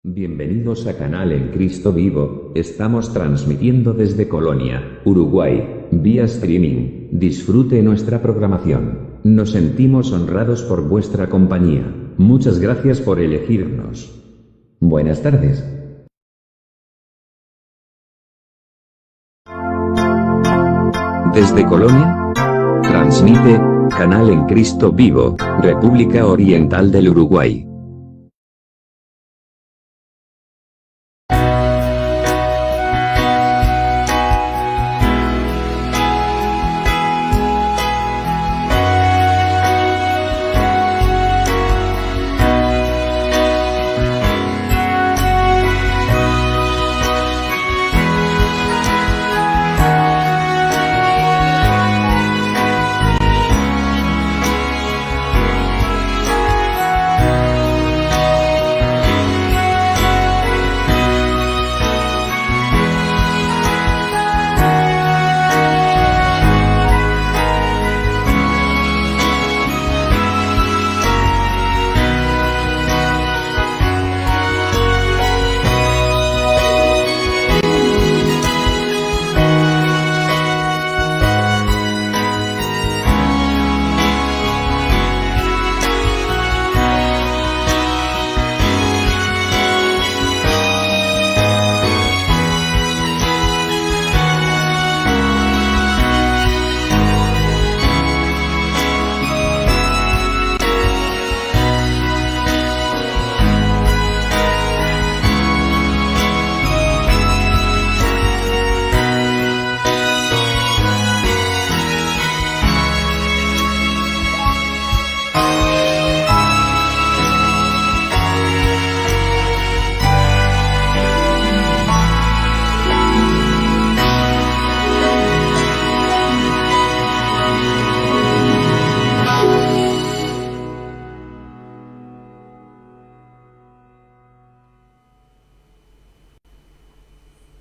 Bienvenidos a Canal en Cristo Vivo, estamos transmitiendo desde Colonia, Uruguay, vía streaming. Disfrute nuestra programación. Nos sentimos honrados por vuestra compañía. Muchas gracias por elegirnos. Buenas tardes. Desde Colonia, transmite Canal en Cristo Vivo, República Oriental del Uruguay.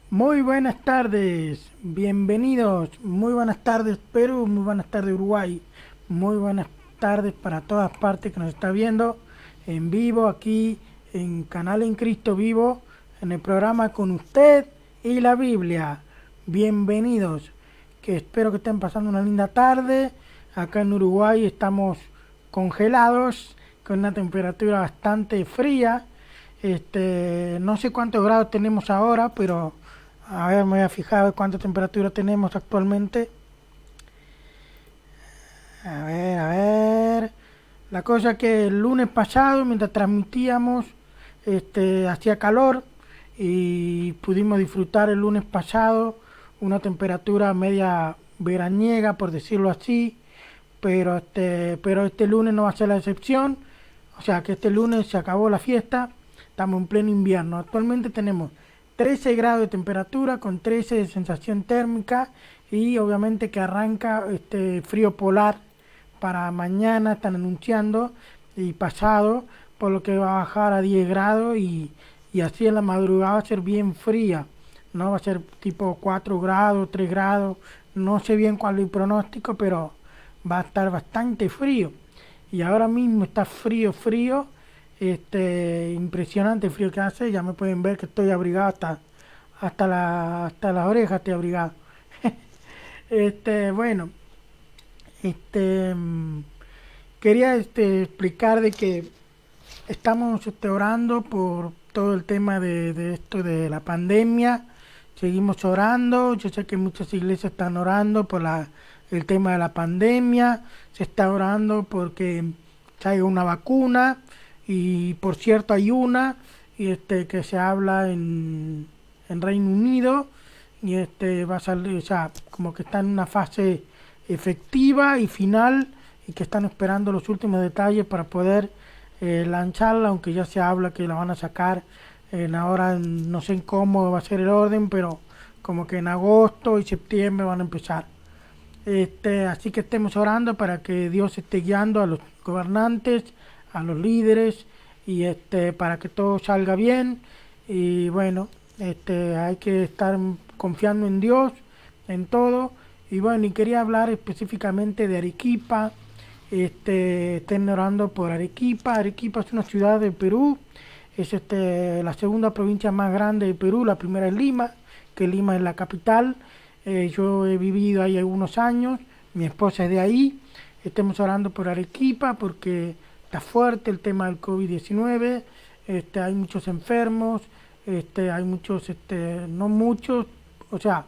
Muy buenas tardes, bienvenidos, muy buenas tardes Perú, muy buenas tardes Uruguay, muy buenas tardes para todas partes que nos está viendo en vivo aquí en Canal en Cristo Vivo, en el programa Con Usted y la Biblia. Bienvenidos, que espero que estén pasando una linda tarde. Acá en Uruguay estamos congelados con una temperatura bastante fría. No sé cuántos grados tenemos ahora, pero a ver, me voy a fijar a ver cuánta temperatura tenemos actualmente. A ver. La cosa es que el lunes pasado, mientras transmitíamos, hacía calor y pudimos disfrutar el lunes pasado una temperatura media veraniega, por decirlo así. Pero este lunes no va a ser la excepción. O sea que este lunes se acabó la fiesta. Estamos en pleno invierno. Actualmente tenemos 13 grados de temperatura con 13 de sensación térmica y obviamente que arranca frío polar para mañana, están anunciando, y pasado, por lo que va a bajar a 10 grados y así en la madrugada va a ser bien fría, ¿no? Va a ser tipo 4 grados, 3 grados, no sé bien cuál es el pronóstico, pero va a estar bastante frío. Y ahora mismo está frío, impresionante el frío que hace. Ya me pueden ver que estoy abrigado hasta las orejas, estoy abrigado. Bueno, quería explicar de que estamos orando por todo el tema de esto de la pandemia. Seguimos orando. Yo sé que muchas iglesias están orando por el tema de la pandemia. Se está orando porque salga una vacuna. Y por cierto hay una que se habla en Reino Unido y va a salir, o sea, como que está en una fase efectiva y final y que están esperando los últimos detalles para poder lanzarla, aunque ya se habla que la van a sacar ahora, no sé cómo va a ser el orden, pero como que en agosto y septiembre van a empezar. Así que estemos orando para que Dios esté guiando a los gobernantes, a los líderes y para que todo salga bien. Y bueno, hay que estar confiando en Dios en todo. Y bueno, y quería hablar específicamente de Arequipa. Estén orando por Arequipa. Arequipa es una ciudad de Perú, Es la segunda provincia más grande de Perú, la primera es Lima, que Lima es la capital. Yo he vivido ahí algunos años, mi esposa es de ahí. Estamos orando por Arequipa porque está fuerte el tema del COVID-19, hay muchos enfermos, hay muchos, no muchos, o sea,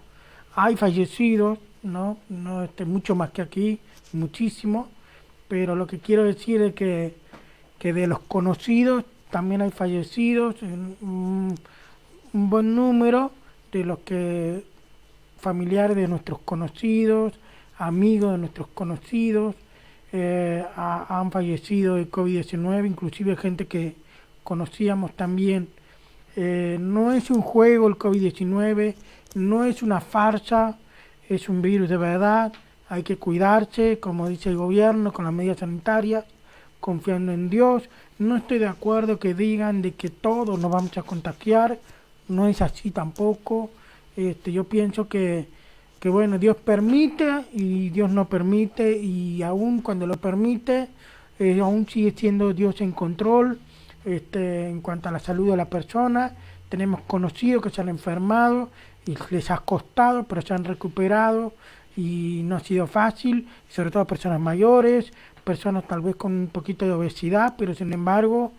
hay fallecidos, no mucho más que aquí, muchísimo, pero lo que quiero decir es que de los conocidos también hay fallecidos, un buen número de los que familiares de nuestros conocidos, amigos de nuestros conocidos, han fallecido de COVID-19, inclusive gente que conocíamos también. No es un juego el COVID-19, no es una farsa, es un virus de verdad, hay que cuidarse, como dice el gobierno, con las medidas sanitarias, confiando en Dios. No estoy de acuerdo que digan de que todos nos vamos a contagiar, no es así tampoco. Yo pienso que bueno, Dios permite y Dios no permite, y aún cuando lo permite, aún sigue siendo Dios en control. En cuanto a la salud de la persona, tenemos conocidos que se han enfermado y les ha costado, pero se han recuperado y no ha sido fácil, sobre todo personas mayores, personas tal vez con un poquito de obesidad, pero sin embargo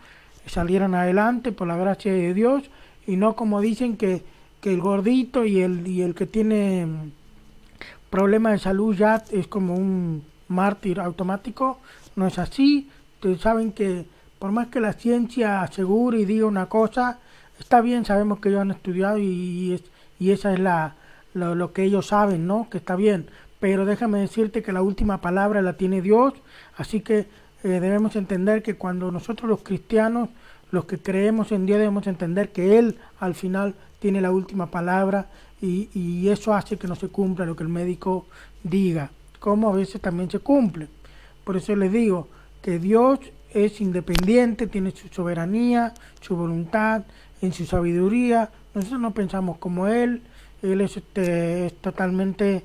salieron adelante por la gracia de Dios, y no como dicen que el gordito y el que tiene problemas de salud ya es como un mártir automático. No es así. Ustedes saben que por más que la ciencia asegure y diga una cosa, está bien, sabemos que ellos han estudiado y esa es lo que ellos saben, ¿no? Que está bien, pero déjame decirte que la última palabra la tiene Dios, así que debemos entender que cuando nosotros los cristianos, los que creemos en Dios, debemos entender que Él al final tiene la última palabra, y eso hace que no se cumpla lo que el médico diga, como a veces también se cumple. Por eso les digo que Dios es independiente, tiene su soberanía, su voluntad, en su sabiduría. Nosotros no pensamos como Él es totalmente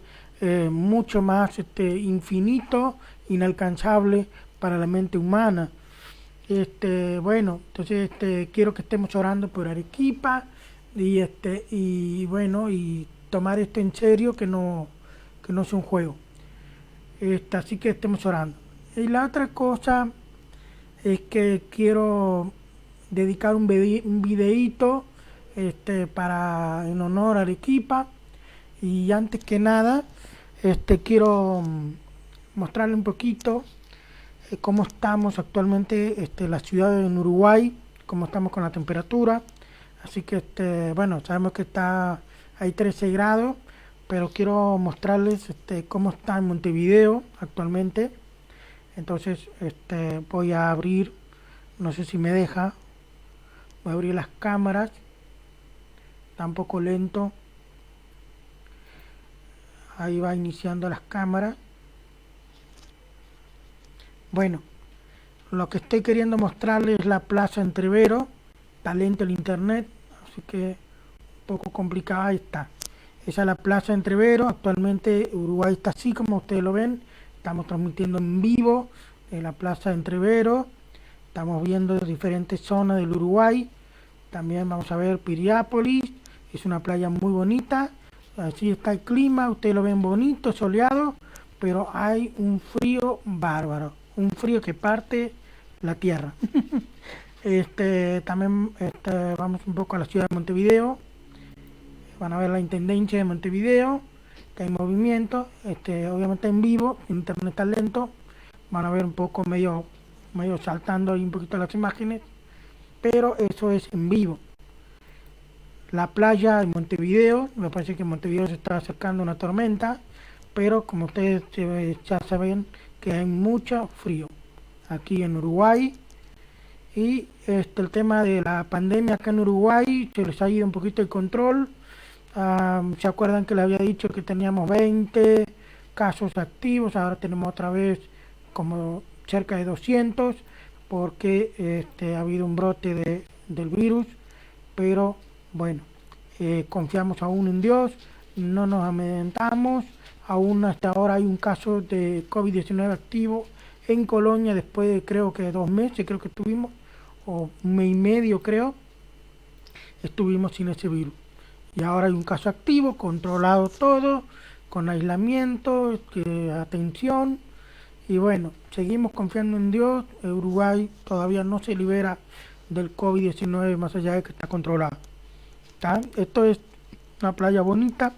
mucho más infinito, inalcanzable para la mente humana. Bueno, entonces quiero que estemos orando por Arequipa, y bueno, y tomar esto en serio, que no es un juego. Así que estemos orando. Y la otra cosa es que quiero dedicar un videíto para en honor a Arequipa, y antes que nada quiero mostrarle un poquito cómo estamos actualmente la ciudad en Uruguay, cómo estamos con la temperatura. Así que bueno, sabemos que hay 13 grados, pero quiero mostrarles cómo está en Montevideo actualmente. Entonces voy a abrir, no sé si me deja, voy a abrir las cámaras, está un poco lento, ahí va iniciando las cámaras. Bueno, lo que estoy queriendo mostrarles es la Plaza Entrevero. Está lento el internet, así que un poco complicada. Ahí está. Esa es la Plaza Entrevero. Actualmente Uruguay está así como ustedes lo ven. Estamos transmitiendo en vivo en la Plaza Entrevero. Estamos viendo diferentes zonas del Uruguay. También vamos a ver Piriápolis. Es una playa muy bonita. Así está el clima. Ustedes lo ven bonito, soleado, pero hay un frío bárbaro. Un frío que parte la tierra. También vamos un poco a la ciudad de Montevideo. Van a ver la intendencia de Montevideo, que hay movimiento, obviamente en vivo, internet está lento. Van a ver un poco medio saltando ahí un poquito las imágenes, pero eso es en vivo. La playa de Montevideo, me parece que en Montevideo se está acercando una tormenta, pero como ustedes ya saben que hay mucho frío aquí en Uruguay. Y el tema de la pandemia acá en Uruguay se les ha ido un poquito el control. ¿Se acuerdan que les había dicho que teníamos 20 casos activos? Ahora tenemos otra vez como cerca de 200, porque ha habido un brote del virus. Pero bueno, confiamos aún en Dios, no nos amedrentamos. Aún hasta ahora hay un caso de COVID-19 activo en Colonia, después de creo que 2 meses, creo que estuvimos, o un mes y medio creo, estuvimos sin ese virus. Y ahora hay un caso activo, controlado todo, con aislamiento, atención. Y bueno, seguimos confiando en Dios. Uruguay todavía no se libera del COVID-19 más allá de que está controlado. ¿Está? Esto es una playa bonita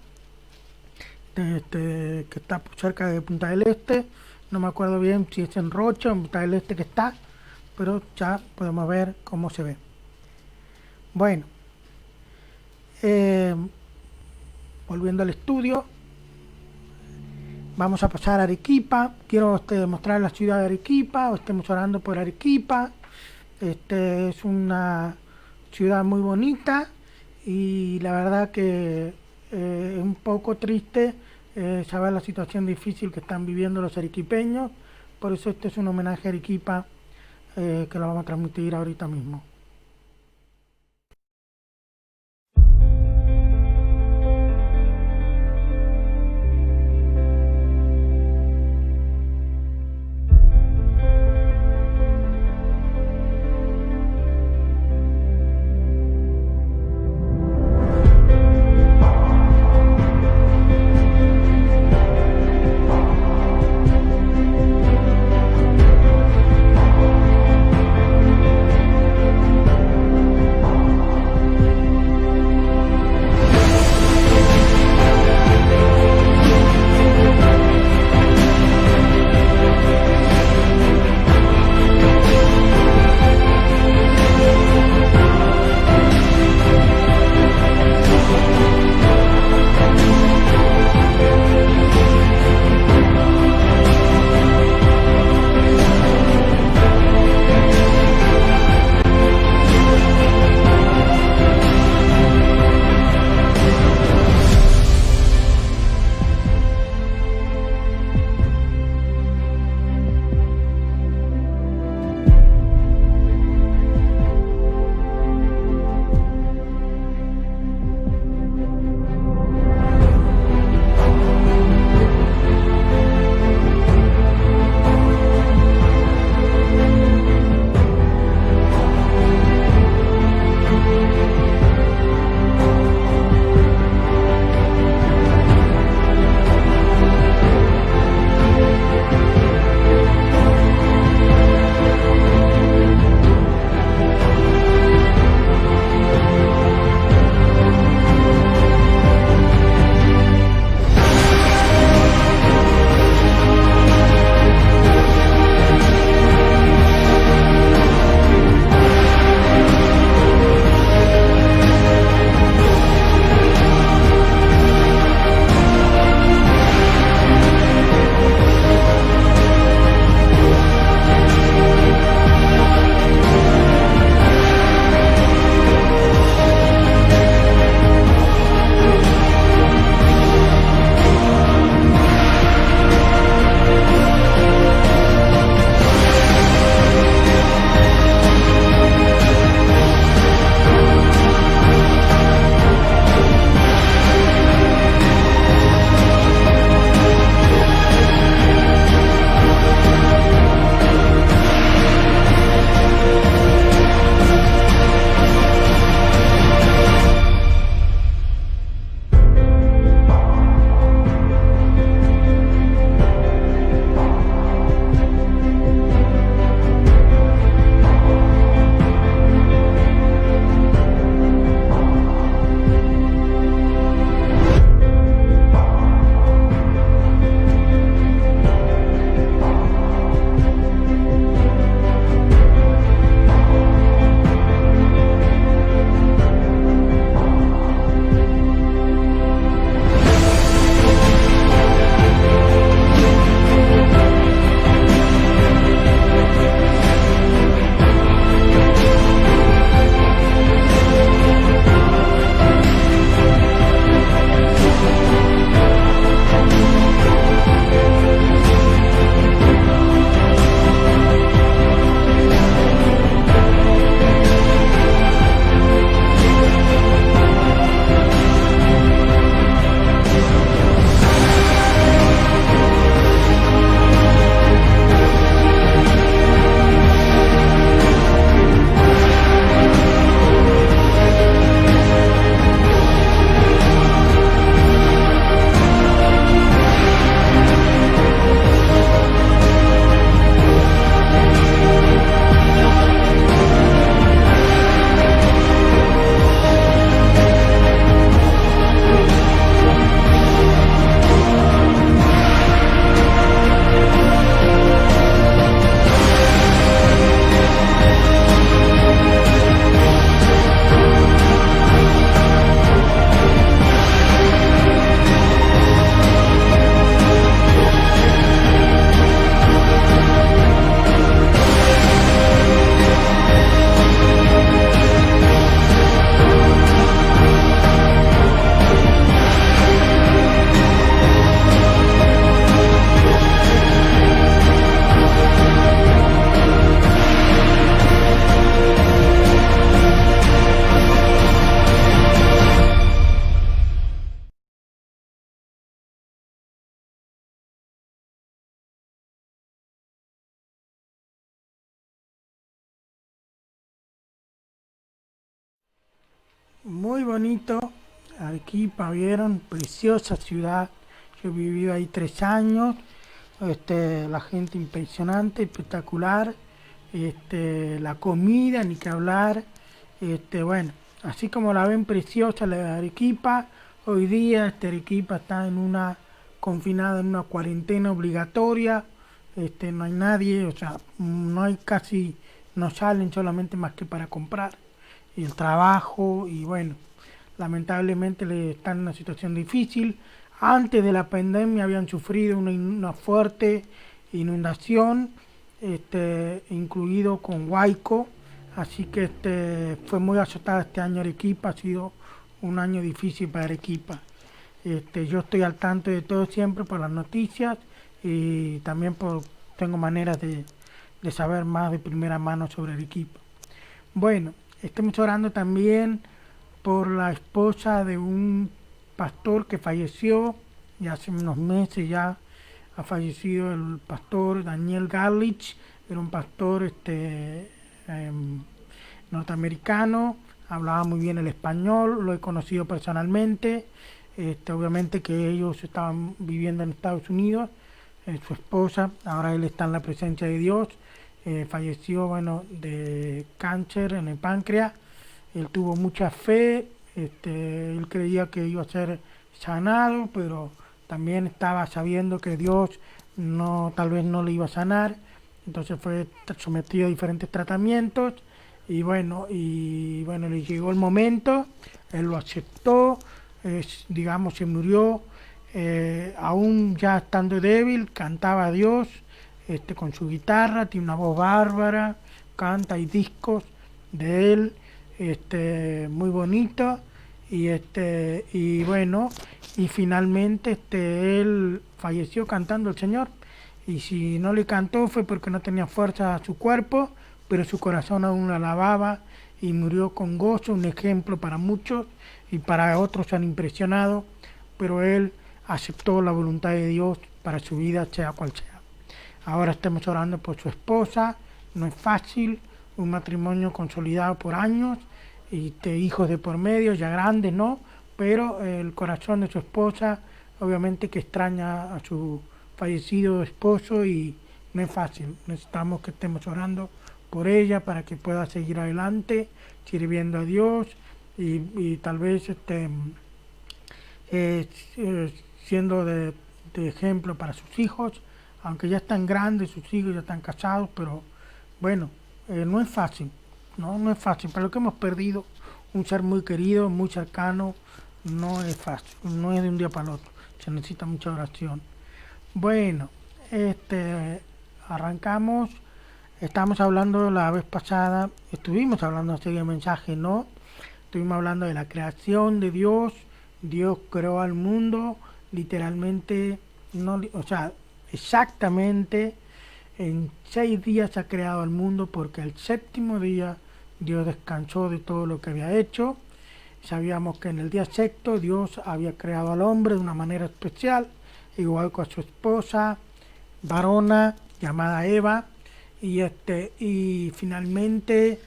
que está cerca de Punta del Este. No me acuerdo bien si es en Rocha o en Punta del Este que está, pero ya podemos ver cómo se ve. Bueno, volviendo al estudio, vamos a pasar a Arequipa. Quiero mostrar la ciudad de Arequipa. Estemos orando por Arequipa. Es una ciudad muy bonita y la verdad que es un poco triste saber la situación difícil que están viviendo los arequipeños. Por eso este es un homenaje a Arequipa que lo vamos a transmitir ahorita mismo. muy bonito. Arequipa, vieron, preciosa ciudad. Yo he vivido ahí 3 años. La gente impresionante, espectacular. La comida, ni que hablar. Bueno, así como la ven preciosa la de Arequipa, hoy día Arequipa está confinada en una cuarentena obligatoria. No hay nadie, o sea, no hay casi, no salen solamente más que para comprar y el trabajo y bueno, lamentablemente están en una situación difícil. Antes de la pandemia habían sufrido una fuerte inundación, incluido con Huayco, así que fue muy azotada este año Arequipa, ha sido un año difícil para Arequipa. Yo estoy al tanto de todo siempre por las noticias y también tengo maneras de saber más de primera mano sobre Arequipa. Bueno, estamos orando también por la esposa de un pastor que falleció, y hace unos meses ya ha fallecido el pastor Daniel Garlich, era un pastor norteamericano, hablaba muy bien el español, lo he conocido personalmente, obviamente que ellos estaban viviendo en Estados Unidos, su esposa, ahora él está en la presencia de Dios, falleció bueno, de cáncer en el páncreas, él tuvo mucha fe, él creía que iba a ser sanado, pero también estaba sabiendo que Dios tal vez no le iba a sanar, entonces fue sometido a diferentes tratamientos y bueno, le llegó el momento, él lo aceptó, digamos, se murió, aún ya estando débil, cantaba a Dios con su guitarra, tiene una voz bárbara, canta, hay discos de él, muy bonito, y bueno, y finalmente él falleció cantando al Señor, y si no le cantó fue porque no tenía fuerza a su cuerpo, pero su corazón aún lo alababa y murió con gozo, un ejemplo para muchos y para otros han impresionado, pero él aceptó la voluntad de Dios para su vida, sea cual sea. Ahora estamos orando por su esposa, no es fácil, un matrimonio consolidado por años, y hijos de por medio, ya grandes, ¿no? Pero el corazón de su esposa, obviamente que extraña a su fallecido esposo y no es fácil. Necesitamos que estemos orando por ella para que pueda seguir adelante, sirviendo a Dios y tal vez siendo de ejemplo para sus hijos, aunque ya están grandes, sus hijos ya están casados, pero bueno, no es fácil, no es fácil. Para lo que hemos perdido, un ser muy querido, muy cercano, no es fácil, no es de un día para el otro, se necesita mucha oración. Bueno, arrancamos, estamos hablando la vez pasada, estuvimos hablando así de mensaje, ¿no? Estuvimos hablando de la creación de Dios, Dios creó al mundo, literalmente, no, o sea, exactamente en 6 días ha creado al mundo porque el séptimo día Dios descansó de todo lo que había hecho. Sabíamos que en el día sexto Dios había creado al hombre de una manera especial, igual que a su esposa, varona, llamada Eva, y finalmente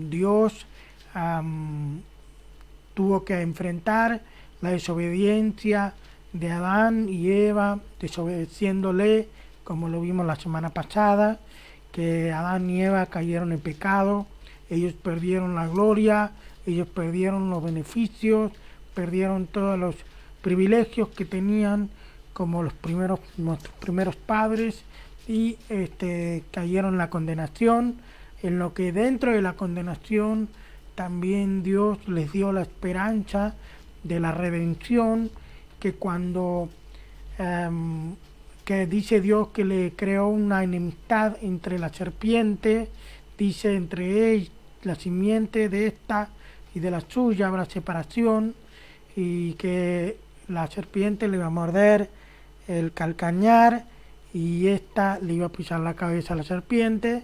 Dios tuvo que enfrentar la desobediencia de Adán y Eva, desobedeciéndole, como lo vimos la semana pasada, que Adán y Eva cayeron en pecado, ellos perdieron la gloria, ellos perdieron los beneficios, perdieron todos los privilegios que tenían como nuestros primeros padres y cayeron en la condenación, en lo que dentro de la condenación también Dios les dio la esperanza de la redención, que cuando que dice Dios que le creó una enemistad entre la serpiente, dice entre ellos, la simiente de esta y de la suya habrá separación, y que la serpiente le iba a morder el calcañar y esta le iba a pisar la cabeza a la serpiente,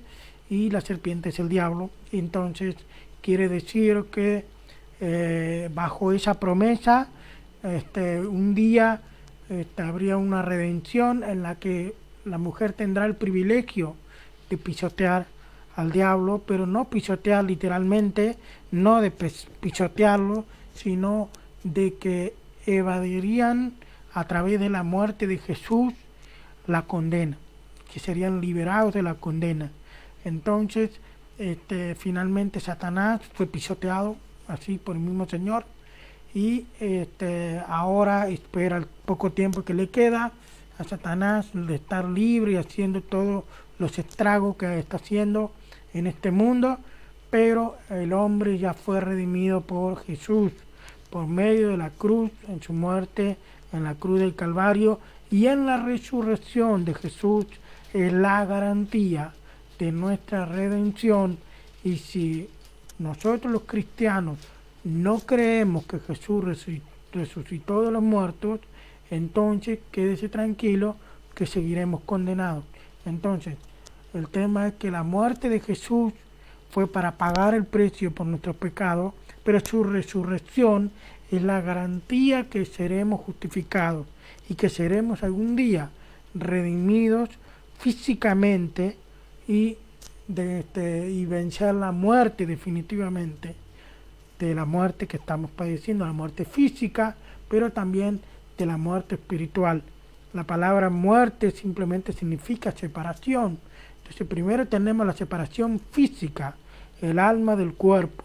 y la serpiente es el diablo. Entonces quiere decir que bajo esa promesa un día habría una redención en la que la mujer tendrá el privilegio de pisotear al diablo, pero no pisotear literalmente, no de pisotearlo, sino de que evadirían a través de la muerte de Jesús la condena, que serían liberados de la condena. Entonces, finalmente Satanás fue pisoteado así por el mismo Señor, y ahora espera el poco tiempo que le queda a Satanás de estar libre y haciendo todos los estragos que está haciendo en este mundo, pero el hombre ya fue redimido por Jesús, por medio de la cruz, en su muerte, en la cruz del Calvario, y en la resurrección de Jesús es la garantía de nuestra redención. Y si nosotros los cristianos no creemos que Jesús resucitó de los muertos, entonces quédese tranquilo que seguiremos condenados. Entonces, el tema es que la muerte de Jesús fue para pagar el precio por nuestros pecados, pero su resurrección es la garantía que seremos justificados y que seremos algún día redimidos físicamente y vencer la muerte definitivamente, de la muerte que estamos padeciendo, la muerte física, pero también de la muerte espiritual. La palabra muerte simplemente significa separación. Entonces primero tenemos la separación física, el alma del cuerpo,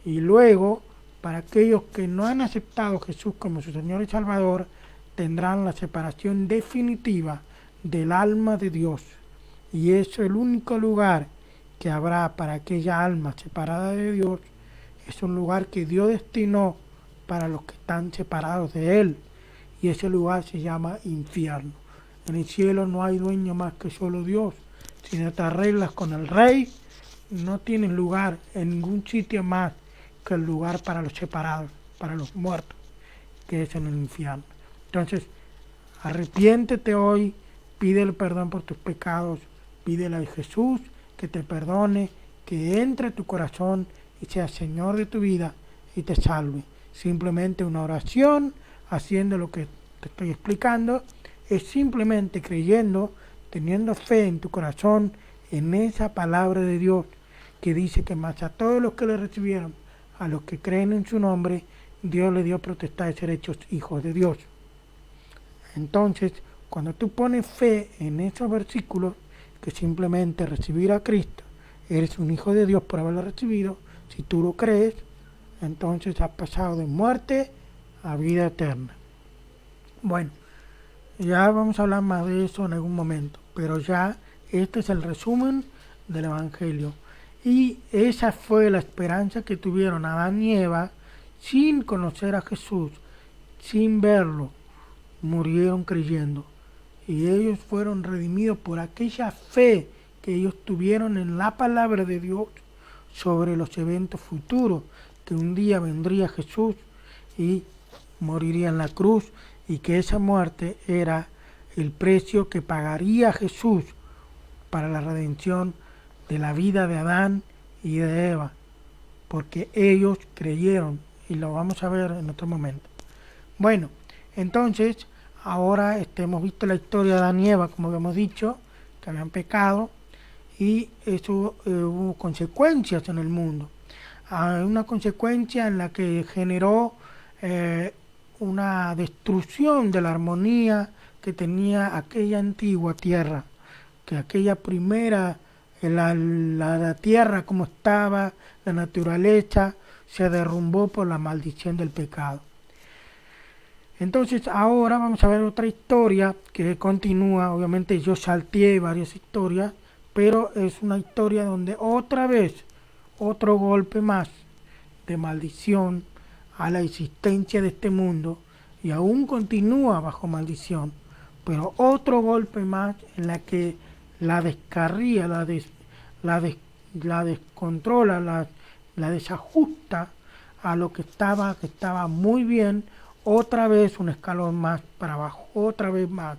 y luego para aquellos que no han aceptado a Jesús como su Señor y Salvador, tendrán la separación definitiva del alma de Dios. Y eso es el único lugar que habrá para aquella alma separada de Dios. Es un lugar que Dios destinó para los que están separados de Él, y ese lugar se llama infierno. En el cielo no hay dueño más que solo Dios. Si no te arreglas con el Rey, no tienes lugar en ningún sitio más que el lugar para los separados, para los muertos, que es en el infierno. Entonces, arrepiéntete hoy, pídele perdón por tus pecados, pídele a Jesús que te perdone, que entre a tu corazón y sea Señor de tu vida y te salve. Simplemente una oración, haciendo lo que te estoy explicando, es simplemente creyendo, teniendo fe en tu corazón, en esa palabra de Dios que dice que más a todos los que le recibieron, a los que creen en su nombre, Dios le dio potestad de ser hechos hijos de Dios. Entonces, cuando tú pones fe en esos versículos, que simplemente recibir a Cristo, eres un hijo de Dios por haberlo recibido, si tú lo crees, entonces has pasado de muerte a vida eterna. Bueno, ya vamos a hablar más de eso en algún momento, pero ya este es el resumen del Evangelio. Y esa fue la esperanza que tuvieron Adán y Eva sin conocer a Jesús, sin verlo, murieron creyendo. Y ellos fueron redimidos por aquella fe que ellos tuvieron en la palabra de Dios sobre los eventos futuros, que un día vendría Jesús y moriría en la cruz, y que esa muerte era el precio que pagaría Jesús para la redención de la vida de Adán y de Eva, porque ellos creyeron, y lo vamos a ver en otro momento. Bueno, entonces ahora hemos visto la historia de Adán y Eva, como habíamos dicho, que habían pecado, y eso hubo consecuencias en el mundo. Una consecuencia en la que generó una destrucción de la armonía que tenía aquella antigua tierra, que aquella primera, la tierra como estaba, la naturaleza, se derrumbó por la maldición del pecado. Entonces ahora vamos a ver otra historia que continúa. Obviamente yo salteé varias historias, pero es una historia donde otra vez, otro golpe más de maldición a la existencia de este mundo, y aún continúa bajo maldición, pero otro golpe más en la que la descarría, la descontrola, la desajusta a lo que estaba muy bien. Otra vez un escalón más para abajo, otra vez más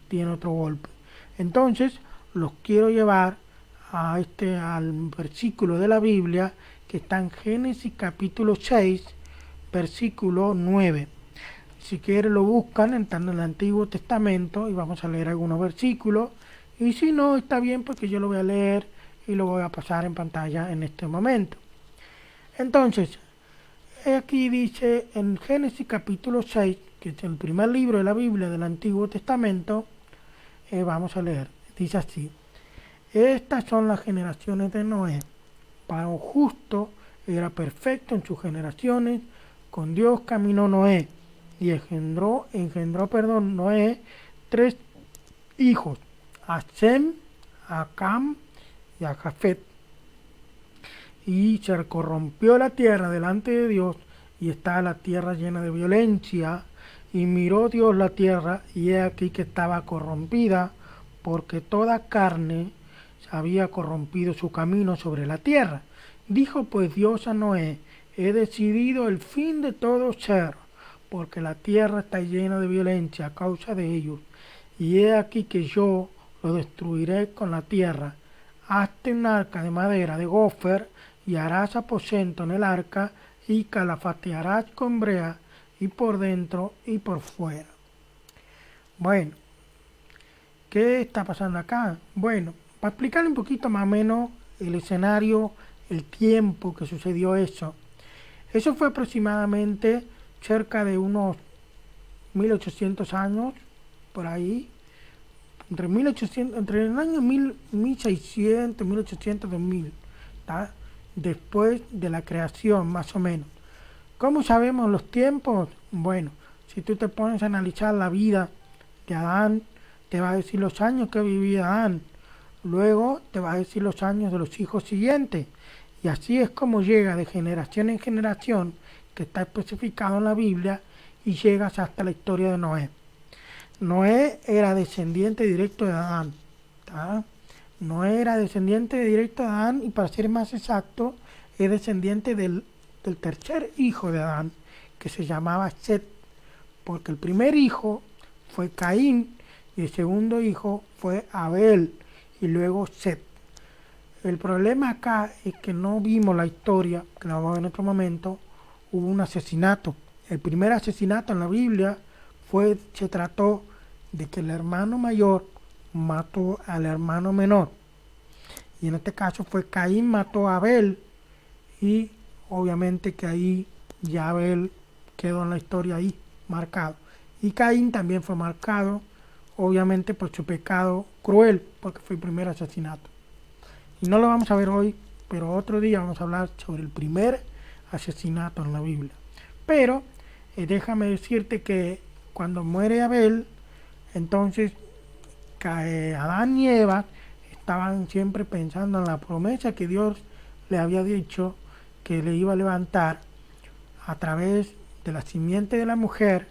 tiene otro golpe. Entonces los quiero llevar al versículo de la Biblia que está en Génesis capítulo 6, versículo 9. Si quieren lo buscan en el Antiguo Testamento y vamos a leer algunos versículos, y si no está bien porque yo lo voy a leer y lo voy a pasar en pantalla en este momento. Entonces, aquí dice en Génesis capítulo 6, que es el primer libro de la Biblia del Antiguo Testamento, vamos a leer. Dice así: estas son las generaciones de Noé. Varón justo, era perfecto en sus generaciones. Con Dios caminó Noé y engendró Noé 3 hijos: a Sem, a Cam y a Jafet. Y se corrompió la tierra delante de Dios, y está la tierra llena de violencia. Y miró Dios la tierra, y he aquí que estaba corrompida, porque toda carne había corrompido su camino sobre la tierra. Dijo pues Dios a Noé: he decidido el fin de todo ser, porque la tierra está llena de violencia a causa de ellos. Y he aquí que yo lo destruiré con la tierra. Hazte un arca de madera de gofer, y harás aposento en el arca, y calafatearás con brea, y por dentro y por fuera. Bueno, ¿qué está pasando acá? Bueno, para explicarle un poquito más o menos el escenario, el tiempo que sucedió eso. Eso fue aproximadamente cerca de unos 1800 años, por ahí, entre el año 1600, 1800, 2000, ¿tá? Después de la creación, más o menos. ¿Cómo sabemos los tiempos? Bueno, si tú te pones a analizar la vida de Adán, te va a decir los años que vivía Adán. Luego te va a decir los años de los hijos siguientes. Y así es como llega de generación en generación, que está especificado en la Biblia, y llegas hasta la historia de Noé. Noé era descendiente directo de Adán, ¿tá? Noé era descendiente directo de Adán, y para ser más exacto, es descendiente del tercer hijo de Adán, que se llamaba Set, porque el primer hijo fue Caín y el segundo hijo fue Abel y luego Set. El problema acá es que no vimos la historia, que la vamos a ver en otro momento. Hubo un asesinato. El primer asesinato en la Biblia se trató de que el hermano mayor mató al hermano menor. Y en este caso fue Caín mató a Abel, y obviamente que ahí ya Abel quedó en la historia ahí marcado. Y Caín también fue marcado, obviamente por su pecado cruel, porque fue el primer asesinato. Y no lo vamos a ver hoy, pero otro día vamos a hablar sobre el primer asesinato en la Biblia. Pero déjame decirte que cuando muere Abel, entonces Adán y Eva estaban siempre pensando en la promesa que Dios le había dicho que le iba a levantar a través de la simiente de la mujer,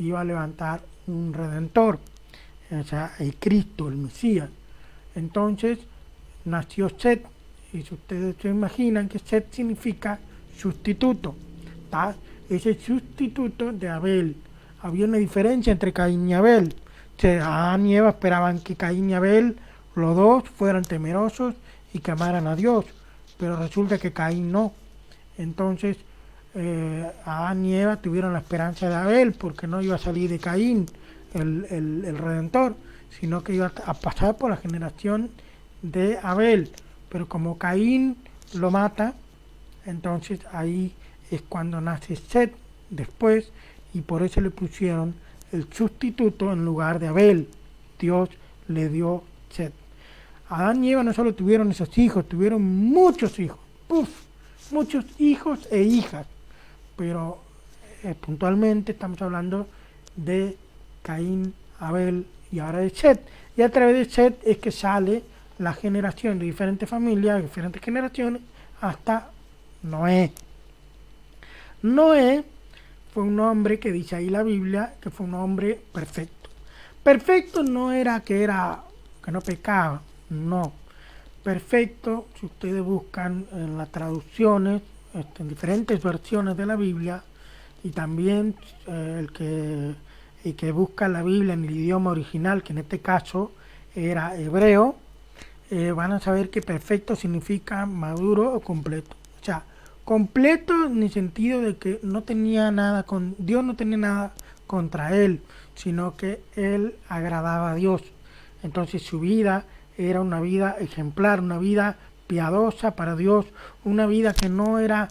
iba a levantar un redentor, o sea, el Cristo, el Mesías. Entonces nació Set, y si ustedes se imaginan que Set significa sustituto, ¿tá? Ese sustituto de Abel. Había una diferencia entre Caín y Abel. Adán y Eva esperaban que Caín y Abel, los dos, fueran temerosos y que amaran a Dios, pero resulta que Caín no. Entonces Adán y Eva tuvieron la esperanza de Abel, porque no iba a salir de Caín el redentor, sino que iba a pasar por la generación de Abel. Pero como Caín lo mata, entonces ahí es cuando nace Set después, y por eso le pusieron el sustituto en lugar de Abel. Dios le dio Set. Adán y Eva no solo tuvieron esos hijos, tuvieron muchos hijos, muchos hijos e hijas, pero puntualmente estamos hablando de Caín, Abel y ahora de Set. Y a través de Set es que sale la generación de diferentes familias, diferentes generaciones, hasta Noé. Noé fue un hombre que dice ahí la Biblia que fue un hombre perfecto. Perfecto no era que no pecaba, no. Perfecto, si ustedes buscan en las traducciones, en diferentes versiones de la Biblia, y también el que busca la Biblia en el idioma original, que en este caso era hebreo, van a saber que perfecto significa maduro o completo. O sea, completo en el sentido de que Dios no tenía nada contra él, sino que él agradaba a Dios. Entonces su vida era una vida ejemplar, una vida piadosa para Dios, una vida que no era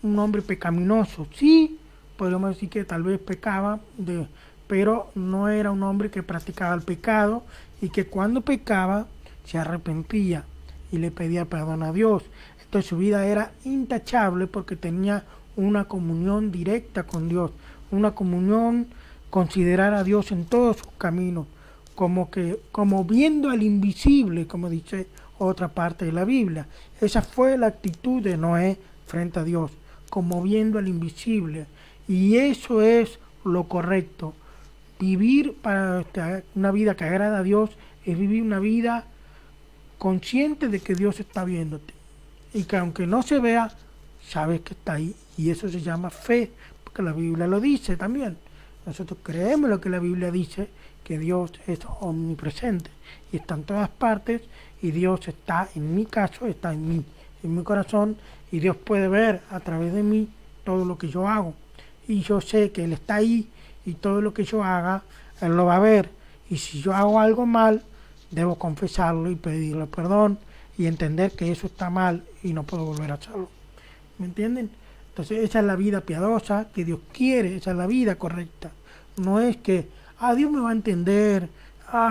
un hombre pecaminoso. Sí, podríamos decir que tal vez pecaba, pero no era un hombre que practicaba el pecado y que cuando pecaba se arrepentía y le pedía perdón a Dios. Entonces su vida era intachable porque tenía una comunión directa con Dios, una comunión, considerar a Dios en todos sus caminos, como viendo al invisible, como dice otra parte de la Biblia. Esa fue la actitud de Noé frente a Dios, como viendo al invisible. Y eso es lo correcto. Vivir para una vida que agrada a Dios es vivir una vida consciente de que Dios está viéndote. Y que aunque no se vea, sabes que está ahí. Y eso se llama fe, porque la Biblia lo dice también. Nosotros creemos lo que la Biblia dice, que Dios es omnipresente y está en todas partes, y Dios está, en mi caso, está en mí, en mi corazón, y Dios puede ver a través de mí todo lo que yo hago. Y yo sé que Él está ahí, y todo lo que yo haga, Él lo va a ver. Y si yo hago algo mal, debo confesarlo y pedirle perdón y entender que eso está mal y no puedo volver a hacerlo. ¿Me entienden? Entonces esa es la vida piadosa que Dios quiere, esa es la vida correcta. No es que, Dios me va a entender,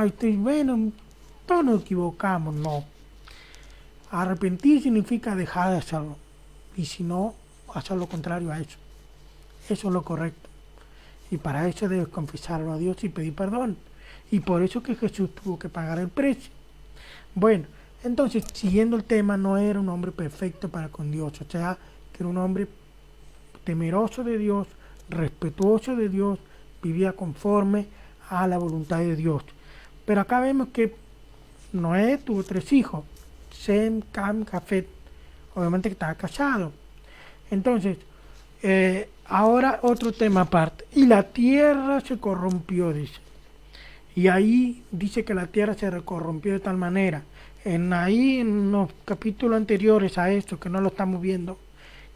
estoy bueno, todos nos equivocamos, no. Arrepentir significa dejar de hacerlo, y si no, hacer lo contrario a eso. Eso es lo correcto. Y para eso debes confesarlo a Dios y pedir perdón. Y por eso que Jesús tuvo que pagar el precio. Bueno, entonces, siguiendo el tema, no era un hombre perfecto para con Dios. O sea, que era un hombre temeroso de Dios, respetuoso de Dios, vivía conforme a la voluntad de Dios. Pero acá vemos que Noé tuvo 3 hijos, Sem, Cam, Jafet. Obviamente que estaba casado. Entonces, ahora otro tema aparte. Y la tierra se corrompió, dice. Y ahí dice que la tierra se corrompió de tal manera. En los capítulos anteriores a esto, que no lo estamos viendo,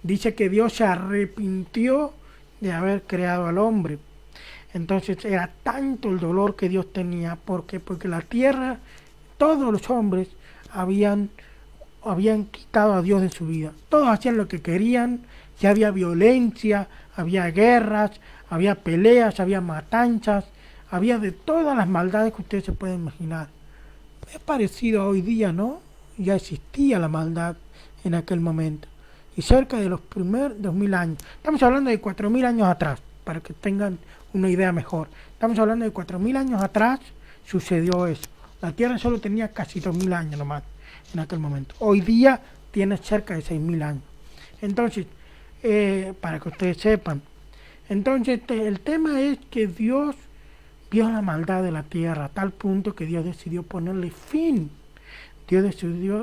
dice que Dios se arrepintió de haber creado al hombre. Entonces era tanto el dolor que Dios tenía, porque la tierra, todos los hombres habían quitado a Dios de su vida. Todos hacían lo que querían, ya había violencia, había guerras, había peleas, había matanzas, había de todas las maldades que ustedes se pueden imaginar. Es parecido a hoy día, ¿no? Ya existía la maldad en aquel momento. Y cerca de los primeros 2000 años. Estamos hablando de 4000 años atrás, para que tengan una idea mejor. Estamos hablando de 4000 años atrás sucedió eso. La Tierra solo tenía casi 2000 años nomás en aquel momento. Hoy día tiene cerca de 6000 años. Entonces, para que ustedes sepan. Entonces, el tema es que Dios vio la maldad de la tierra a tal punto que Dios decidió ponerle fin. Dios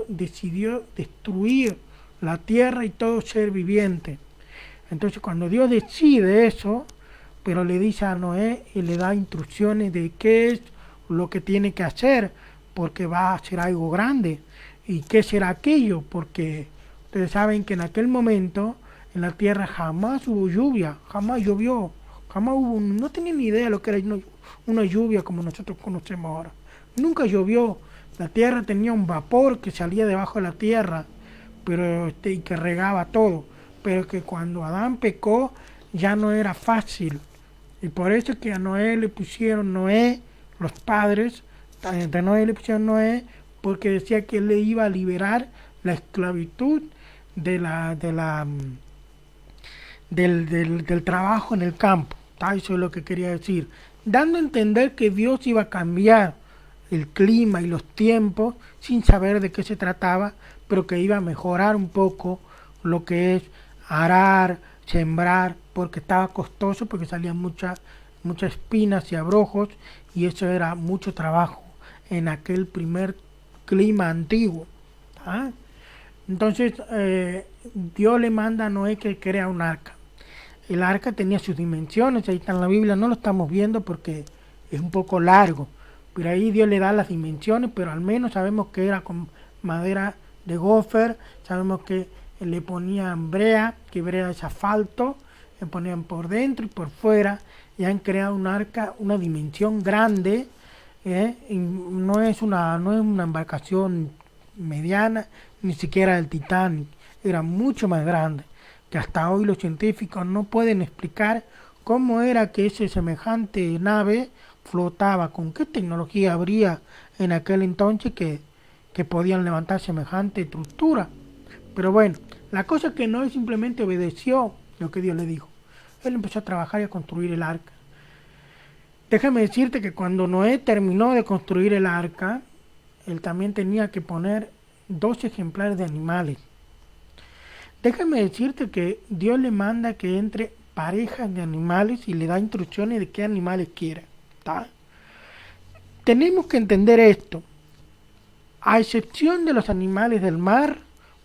decidió destruir la tierra y todo ser viviente. Entonces cuando Dios decide eso, pero le dice a Noé y le da instrucciones de qué es lo que tiene que hacer, porque va a hacer algo grande. ¿Y qué será aquello? Porque ustedes saben que en aquel momento en la tierra jamás hubo lluvia, jamás llovió, jamás hubo, no tenían ni idea de lo que era una lluvia como nosotros conocemos ahora. Nunca llovió. La tierra tenía un vapor que salía debajo de la tierra, pero y que regaba todo. Pero que cuando Adán pecó ya no era fácil. Y por eso es que a Noé le pusieron Noé, los padres de Noé le pusieron Noé, porque decía que él le iba a liberar la esclavitud del trabajo en el campo. Eso es lo que quería decir, dando a entender que Dios iba a cambiar el clima y los tiempos sin saber de qué se trataba, pero que iba a mejorar un poco lo que es arar, sembrar, porque estaba costoso, porque salían muchas espinas y abrojos, y eso era mucho trabajo en aquel primer clima antiguo. Entonces Dios le manda a Noé que crea un arca. El arca tenía sus dimensiones, ahí está en la Biblia, no lo estamos viendo porque es un poco largo, pero ahí Dios le da las dimensiones, pero al menos sabemos que era con madera de gofer, sabemos que le ponían brea, que brea es asfalto, le ponían por dentro y por fuera, y han creado un arca, una dimensión grande, Y no es una embarcación mediana, ni siquiera el Titanic, era mucho más grande, que hasta hoy los científicos no pueden explicar cómo era que ese semejante nave flotaba, con qué tecnología habría en aquel entonces que podían levantar semejante estructura. Pero bueno, la cosa es que Noé simplemente obedeció lo que Dios le dijo. Él empezó a trabajar y a construir el arca. Déjame decirte que cuando Noé terminó de construir el arca, él también tenía que poner 2 ejemplares de animales. Déjame decirte que Dios le manda que entre parejas de animales y le da instrucciones de qué animales quiera. ¿Tá? Tenemos que entender esto. A excepción de los animales del mar,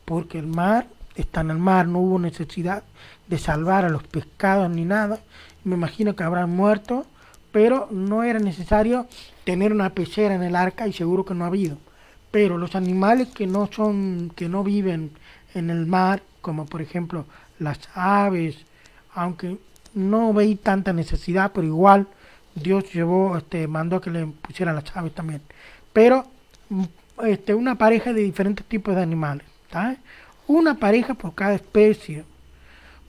porque el mar está en el mar, no hubo necesidad de salvar a los pescados ni nada. Me imagino que habrán muerto, pero no era necesario tener una pecera en el arca y seguro que no ha habido. Pero los animales que no viven en el mar, como por ejemplo las aves, aunque no veí tanta necesidad, pero igual Dios mandó que le pusieran las aves también. Pero una pareja de diferentes tipos de animales, ¿tá? Una pareja por cada especie.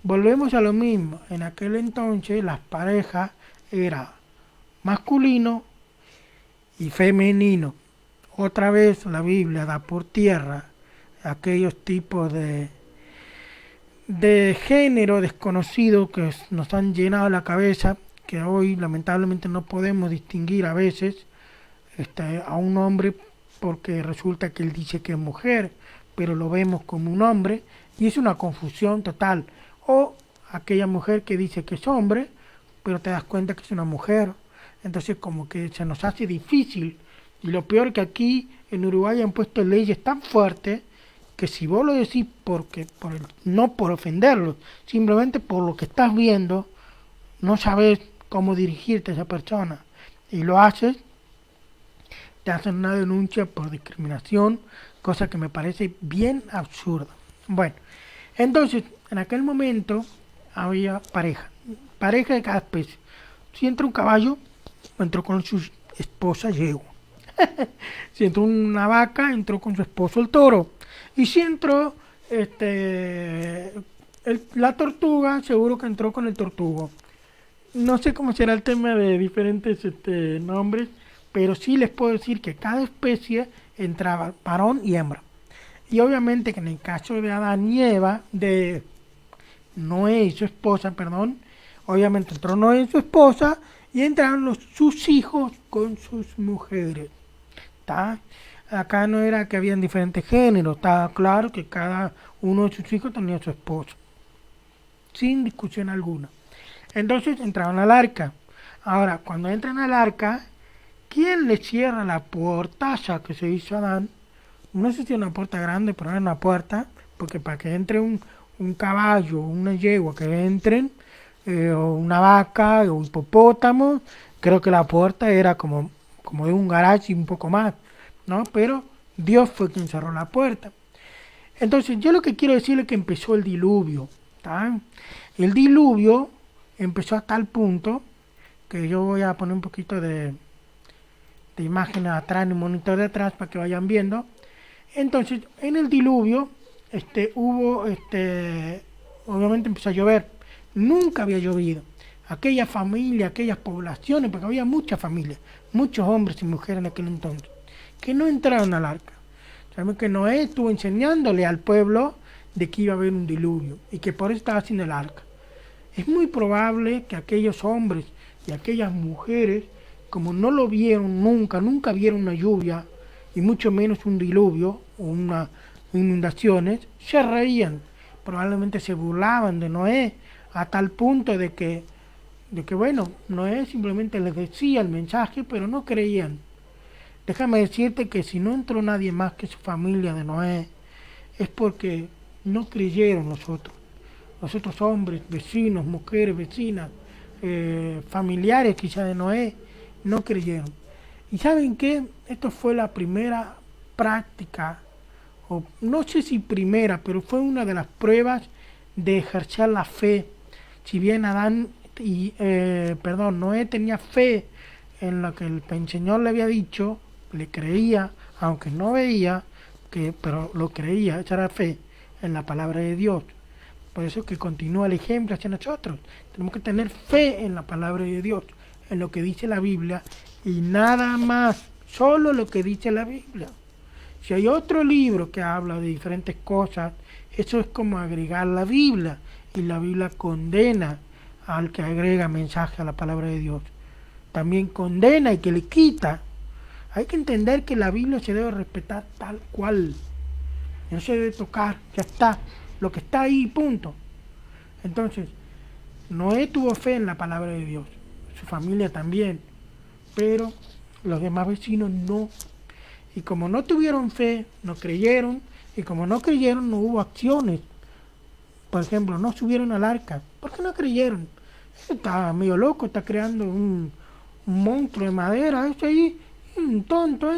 Volvemos a lo mismo. En aquel entonces las parejas eran masculino y femenino. Otra vez la Biblia da por tierra aquellos tipos de género desconocido que nos han llenado la cabeza, que hoy lamentablemente no podemos distinguir a veces a un hombre porque resulta que él dice que es mujer, pero lo vemos como un hombre y es una confusión total. O aquella mujer que dice que es hombre, pero te das cuenta que es una mujer. Entonces como que se nos hace difícil. Y lo peor es que aquí en Uruguay han puesto leyes tan fuertes que si vos lo decís no por ofenderlo, simplemente por lo que estás viendo, no sabes cómo dirigirte a esa persona y lo haces, te hacen una denuncia por discriminación, cosa que me parece bien absurda. Bueno, entonces en aquel momento había pareja de cada especie. Si entra un caballo, entró con su esposa yegua. Si entró una vaca, entró con su esposo el toro. Y si entró la tortuga, seguro que entró con el tortugo. No sé cómo será el tema de diferentes nombres, pero sí les puedo decir que cada especie entraba varón y hembra. Y obviamente que en el caso de Adán y Eva, de Noé y su esposa, obviamente entró Noé y su esposa y entraron sus hijos con sus mujeres. ¿Tá? Acá no era que habían diferentes géneros, estaba claro que cada uno de sus hijos tenía su esposo, sin discusión alguna. Entonces entraron al arca. Ahora, cuando entran al arca, ¿quién le cierra la puertaza que se hizo Adán? No sé si es una puerta grande, pero era una puerta, porque para que entre un caballo, una yegua, que entren, o una vaca, o un hipopótamo, creo que la puerta era como de un garaje y un poco más, ¿no? Pero Dios fue quien cerró la puerta. Entonces, yo lo que quiero decirle es que empezó el diluvio, ¿tá? El diluvio empezó a tal punto que yo voy a poner un poquito de imágenes atrás, en el monitor de atrás, para que vayan viendo. Entonces, en el diluvio, obviamente empezó a llover. Nunca había llovido. Aquella familia, aquellas poblaciones, porque había muchas familias, muchos hombres y mujeres en aquel entonces, que no entraron al arca. Sabemos que Noé estuvo enseñándole al pueblo de que iba a haber un diluvio y que por eso estaba haciendo el arca. Es muy probable que aquellos hombres y aquellas mujeres, como no lo vieron nunca vieron una lluvia y mucho menos un diluvio o unas inundaciones, se reían, probablemente se burlaban de Noé a tal punto de que bueno, Noé simplemente les decía el mensaje, pero no creían. Déjame decirte que si no entró nadie más que su familia de Noé, es porque no creyeron los otros hombres, vecinos, mujeres, vecinas, familiares quizá de Noé, no creyeron. ¿Y saben qué? Esto fue la primera práctica, o no sé si primera, pero fue una de las pruebas de ejercer la fe. Si bien Noé tenía fe en lo que el Señor le había dicho, le creía, aunque no veía, pero lo creía, esa era fe en la palabra de Dios. Por eso es que continúa el ejemplo hacia nosotros. Tenemos que tener fe en la palabra de Dios, en lo que dice la Biblia, y nada más, solo lo que dice la Biblia. Si hay otro libro que habla de diferentes cosas, eso es como agregar la Biblia, y la Biblia condena al que agrega mensaje a la palabra de Dios. También condena y que le quita. Hay que entender que la Biblia se debe respetar tal cual. No se debe tocar, ya está. Lo que está ahí, punto. Entonces, Noé tuvo fe en la palabra de Dios. Su familia también. Pero los demás vecinos no. Y como no tuvieron fe, no creyeron. Y como no creyeron, no hubo acciones. Por ejemplo, no subieron al arca. ¿Por qué no creyeron? Ese está medio loco, está creando un monstruo de madera. Ese ahí, un tonto.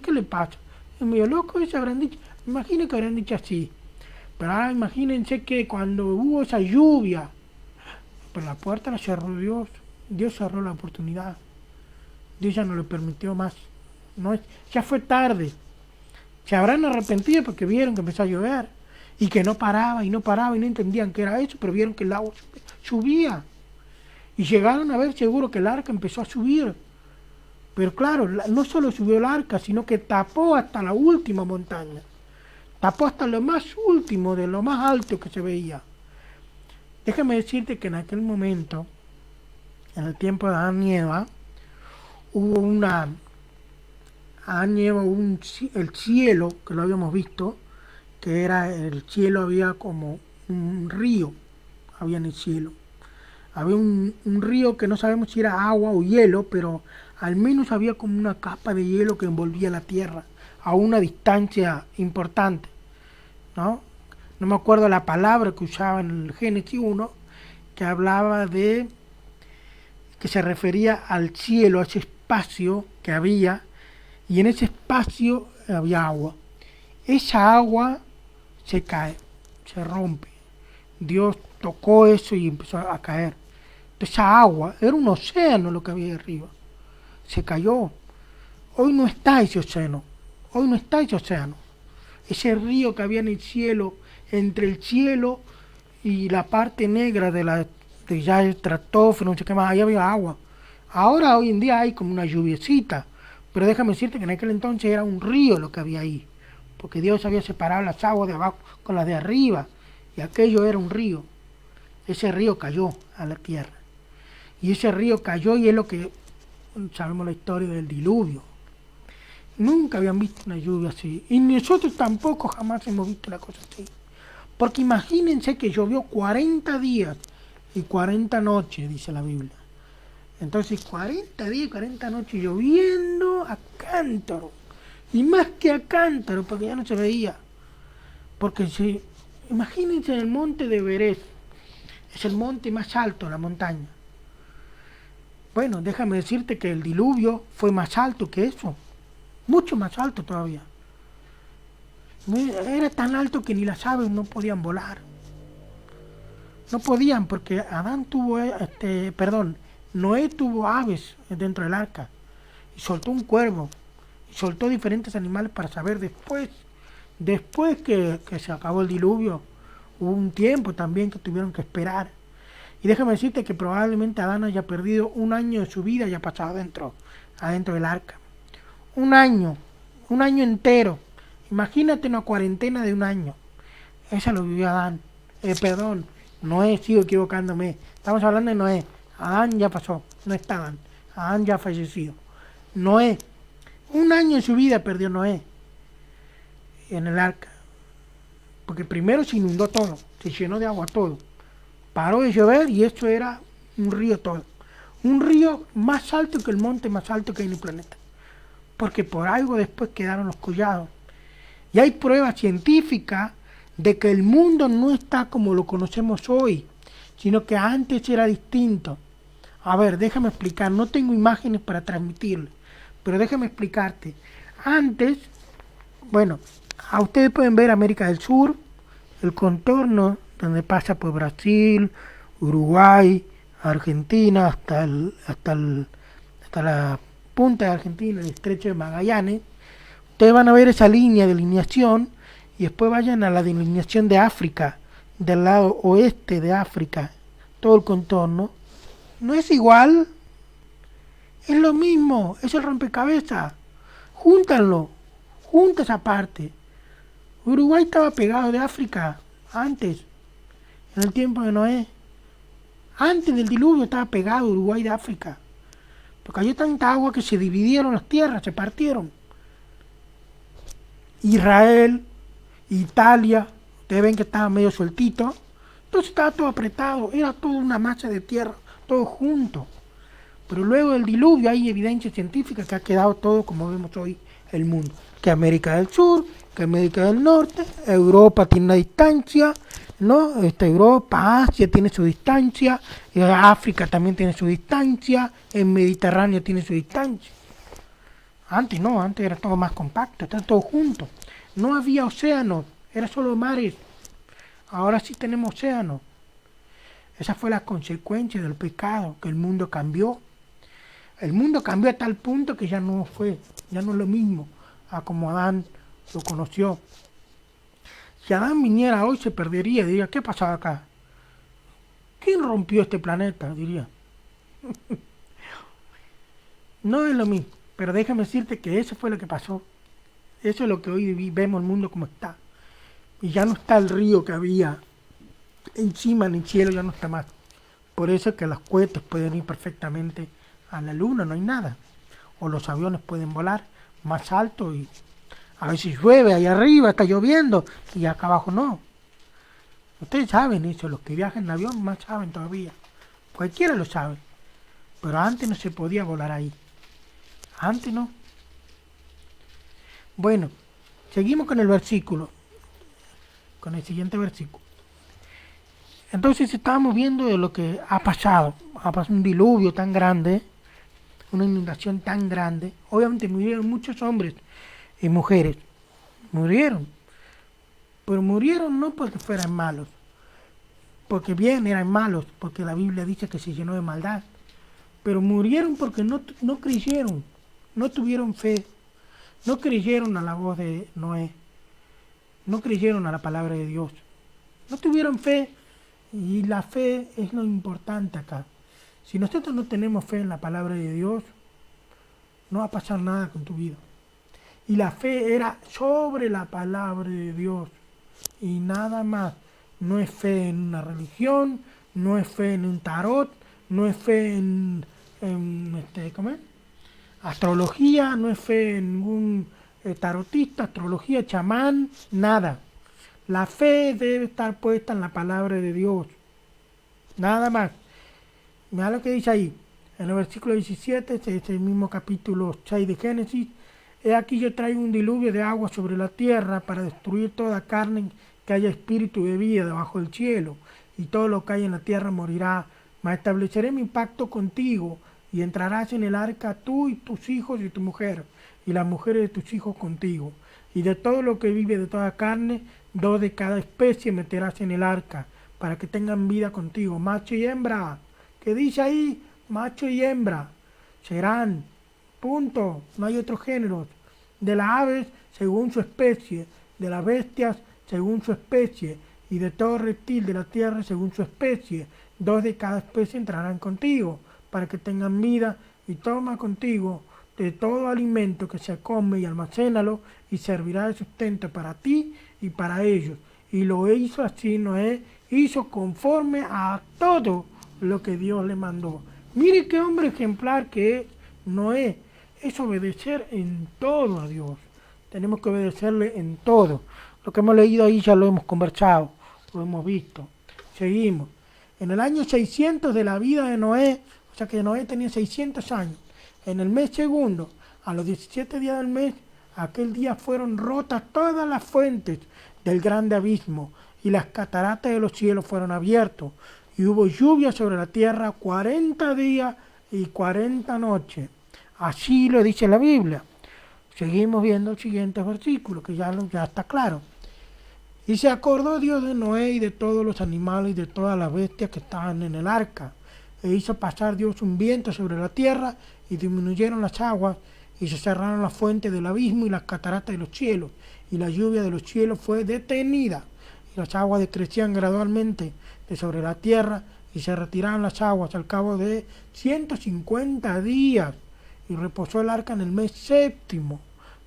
¿Qué le pasa? Es medio loco, ese habrán dicho. Imagino que habrán dicho así. Pero ahora imagínense que cuando hubo esa lluvia, pero la puerta la cerró Dios. Dios cerró la oportunidad. Dios ya no le permitió más. No, ya fue tarde. Se habrán arrepentido porque vieron que empezó a llover y que no paraba y no paraba y no entendían qué era eso, pero vieron que el agua subía. Y llegaron a ver seguro que el arca empezó a subir. Pero claro, no solo subió el arca, sino que tapó hasta la última montaña. Tapó hasta lo más último, de lo más alto que se veía. Déjame decirte que en aquel momento, en el tiempo de Adán y Eva, hubo el cielo, que lo habíamos visto, que era el cielo, había como un río, había en el cielo. Había un río que no sabemos si era agua o hielo, pero al menos había como una capa de hielo que envolvía la tierra a una distancia importante, ¿no? No me acuerdo la palabra que usaba en el Génesis 1, que hablaba de, que se refería al cielo, a ese espacio que había, y en ese espacio había agua. Esa agua se cae, se rompe. Dios tocó eso y empezó a caer. Esa agua era un océano lo que había arriba. Se cayó. Hoy no está ese océano. Hoy no está ese océano. Ese río que había en el cielo, entre el cielo y la parte negra de ya el estratosfero, no sé qué más, ahí había agua. Ahora, hoy en día hay como una lluviecita, pero déjame decirte que en aquel entonces era un río lo que había ahí, porque Dios había separado las aguas de abajo con las de arriba, y aquello era un río. Ese río cayó a la tierra, y ese río cayó, y es lo que sabemos la historia del diluvio. Nunca habían visto una lluvia así, y nosotros tampoco jamás hemos visto una cosa así, porque imagínense que llovió 40 días y 40 noches, dice la Biblia. Entonces 40 días y 40 noches lloviendo a cántaro, y más que a cántaro, porque ya no se veía. Porque imagínense en el monte de Everest, es el monte más alto de la montaña. Bueno, déjame decirte que el diluvio fue más alto que eso, mucho más alto todavía. Era tan alto que ni las aves no podían volar. No podían, porque Noé tuvo aves dentro del arca, y soltó un cuervo, y soltó diferentes animales para saber después que se acabó el diluvio. Hubo un tiempo también que tuvieron que esperar. Y déjame decirte que probablemente Adán haya perdido un año de su vida, haya pasado adentro del arca. Un año entero. Imagínate una cuarentena de un año. Esa lo vivió Adán. Noé, sigo equivocándome. Estamos hablando de Noé. Adán ya pasó, no está Adán. Adán ya ha fallecido. Noé, un año en su vida perdió Noé en el arca. Porque primero se inundó todo, se llenó de agua todo. Paró de llover y esto era un río todo. Un río más alto que el monte más alto que hay en el planeta. Porque por algo después quedaron los collados. Y hay pruebas científicas de que el mundo no está como lo conocemos hoy, sino que antes era distinto. A ver, déjame explicar, no tengo imágenes para transmitirle, pero déjame explicarte. Antes, bueno, a ustedes pueden ver América del Sur, el contorno donde pasa por Brasil, Uruguay, Argentina, hasta hasta la punta de Argentina, el estrecho de Magallanes, ustedes van a ver esa línea de delineación y después vayan a la delineación de África, del lado oeste de África, todo el contorno. No es igual, es lo mismo, es el rompecabezas. Júntanlo, junta esa parte. Uruguay estaba pegado de África antes, en el tiempo de Noé. Antes del diluvio estaba pegado Uruguay de África. Porque cayó tanta agua que se dividieron las tierras, se partieron. Israel, Italia, ustedes ven que estaba medio sueltito. Entonces estaba todo apretado, era toda una masa de tierra, todo junto. Pero luego del diluvio hay evidencia científica que ha quedado todo como vemos hoy el mundo. Que América del Sur, que América del Norte, Europa tiene una distancia, ¿no? Europa, Asia tiene su distancia, África también tiene su distancia, el Mediterráneo tiene su distancia. Antes no, antes era todo más compacto, estaba todo junto. No había océanos, era solo mares. Ahora sí tenemos océanos. Esa fue la consecuencia del pecado, que el mundo cambió. El mundo cambió a tal punto que ya no es lo mismo a como Adán lo conoció. Si Adán viniera hoy se perdería, diría, ¿qué pasaba acá? ¿Quién rompió este planeta? Diría. No es lo mismo, pero déjame decirte que eso fue lo que pasó. Eso es lo que hoy vemos el mundo como está. Y ya no está el río que había encima en el cielo, ya no está más. Por eso es que los cohetes pueden ir perfectamente a la luna, no hay nada. O los aviones pueden volar más alto y a veces llueve ahí arriba, está lloviendo, y acá abajo no. Ustedes saben eso, los que viajan en avión más saben todavía. Cualquiera lo sabe. Pero antes no se podía volar ahí. Antes no. Bueno, seguimos con el versículo. Con el siguiente versículo. Entonces estábamos viendo de lo que ha pasado. Ha pasado un diluvio tan grande, una inundación tan grande. Obviamente murieron muchos hombres y mujeres. Murieron. Pero murieron no porque fueran malos. Porque bien eran malos, porque la Biblia dice que se llenó de maldad. Pero murieron porque no creyeron, no tuvieron fe. No creyeron a la voz de Noé. No creyeron a la palabra de Dios. No tuvieron fe. Y la fe es lo importante acá. Si nosotros no tenemos fe en la palabra de Dios, no va a pasar nada con tu vida. Y la fe era sobre la palabra de Dios. Y nada más. No es fe en una religión, no es fe en un tarot, no es fe en ¿cómo es? Astrología, no es fe en ningún tarotista, astrología, chamán, nada. La fe debe estar puesta en la palabra de Dios. Nada más. Mira lo que dice ahí. En el versículo 17, este es el mismo capítulo 6 de Génesis. He aquí yo traigo un diluvio de agua sobre la tierra para destruir toda carne que haya espíritu de vida debajo del cielo. Y todo lo que hay en la tierra morirá. Mas estableceré mi pacto contigo y entrarás en el arca tú y tus hijos y tu mujer y las mujeres de tus hijos contigo. Y de todo lo que vive de toda carne, 2 de cada especie meterás en el arca, para que tengan vida contigo, macho y hembra. ¿Qué dice ahí? Macho y hembra. Serán, punto, no hay otros géneros. De las aves, según su especie, de las bestias, según su especie, y de todo reptil de la tierra, según su especie. 2 de cada especie entrarán contigo, para que tengan vida, y toma contigo de todo alimento que se come y almacénalo, y servirá de sustento para ti y para ellos. Y lo hizo así Noé, hizo conforme a todo lo que Dios le mandó. Mire qué hombre ejemplar que es Noé. Es obedecer en todo a Dios. Tenemos que obedecerle en todo. Lo que hemos leído ahí ya lo hemos conversado, lo hemos visto. Seguimos. En el año 600 de la vida de Noé, o sea que Noé tenía 600 años, en el mes segundo, a los 17 días del mes, aquel día fueron rotas todas las fuentes del grande abismo, y las cataratas de los cielos fueron abiertos, y hubo lluvia sobre la tierra 40 días y 40 noches. Así lo dice la Biblia. Seguimos viendo el siguiente versículo, que ya está claro. Y se acordó Dios de Noé y de todos los animales y de todas las bestias que estaban en el arca. e hizo pasar Dios un viento sobre la tierra, y disminuyeron las aguas, y se cerraron las fuentes del abismo y las cataratas de los cielos, y la lluvia de los cielos fue detenida, y las aguas decrecían gradualmente de sobre la tierra, y se retiraron las aguas al cabo de 150 días, y reposó el arca en el mes séptimo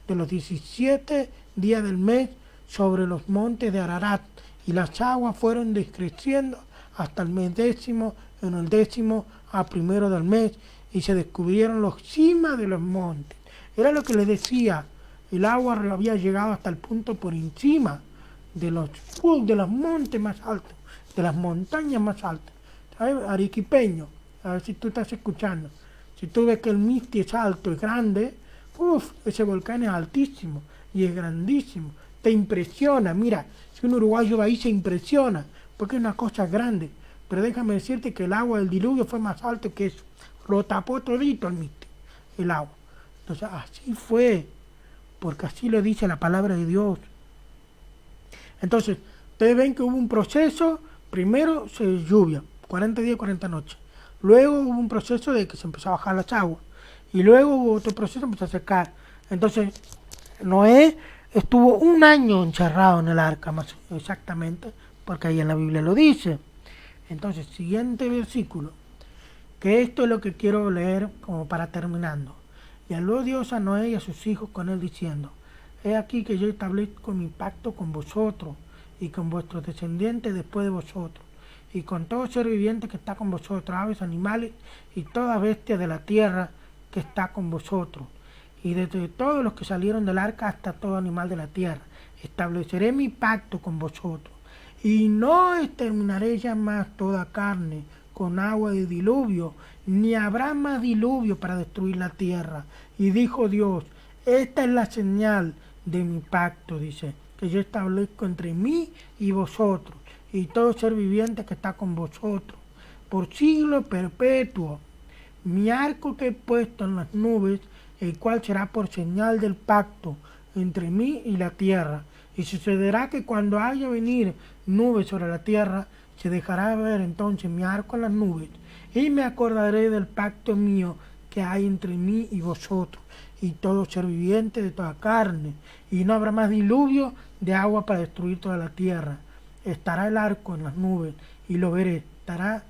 de los 17 días del mes sobre los montes de Ararat, y las aguas fueron decreciendo hasta el mes décimo, en el 10º a primero del mes, y se descubrieron los cimas de los montes. Era lo que les decía, el agua había llegado hasta el punto por encima de los montes más altos, de las montañas más altas. ¿Sabes? Arequipeño, a ver si tú estás escuchando. Si tú ves que el Misti es alto, es grande, ese volcán es altísimo y es grandísimo. Te impresiona, mira, si un uruguayo va ahí se impresiona, porque es una cosa grande. Pero déjame decirte que el agua del diluvio fue más alto que eso. Lo tapó todito el Misti, el agua. Entonces así fue, porque así lo dice la palabra de Dios. Entonces, ustedes ven que hubo un proceso, primero lluvia, 40 días, 40 noches. Luego hubo un proceso de que se empezó a bajar las aguas. Y luego hubo otro proceso, empezó a secar. Entonces, Noé estuvo 1 año encerrado en el arca, más exactamente, porque ahí en la Biblia lo dice. Entonces, siguiente versículo, que esto es lo que quiero leer como para terminando. Y habló Dios a Noé y a sus hijos con él diciendo: he aquí que yo establezco mi pacto con vosotros y con vuestros descendientes después de vosotros, y con todo ser viviente que está con vosotros, aves, animales y toda bestia de la tierra que está con vosotros, y desde todos los que salieron del arca hasta todo animal de la tierra. Estableceré mi pacto con vosotros, y no exterminaré ya más toda carne con agua de diluvio, ni habrá más diluvio para destruir la tierra. Y dijo Dios: esta es la señal de mi pacto, dice, que yo establezco entre mí y vosotros, y todo ser viviente que está con vosotros, por siglo perpetuo. Mi arco que he puesto en las nubes, el cual será por señal del pacto entre mí y la tierra. Y sucederá que cuando haya venir nubes sobre la tierra, se dejará ver entonces mi arco en las nubes, y me acordaré del pacto mío que hay entre mí y vosotros, y todo ser viviente de toda carne, y no habrá más diluvio de agua para destruir toda la tierra. Estará el arco en las nubes, y lo veré. Estará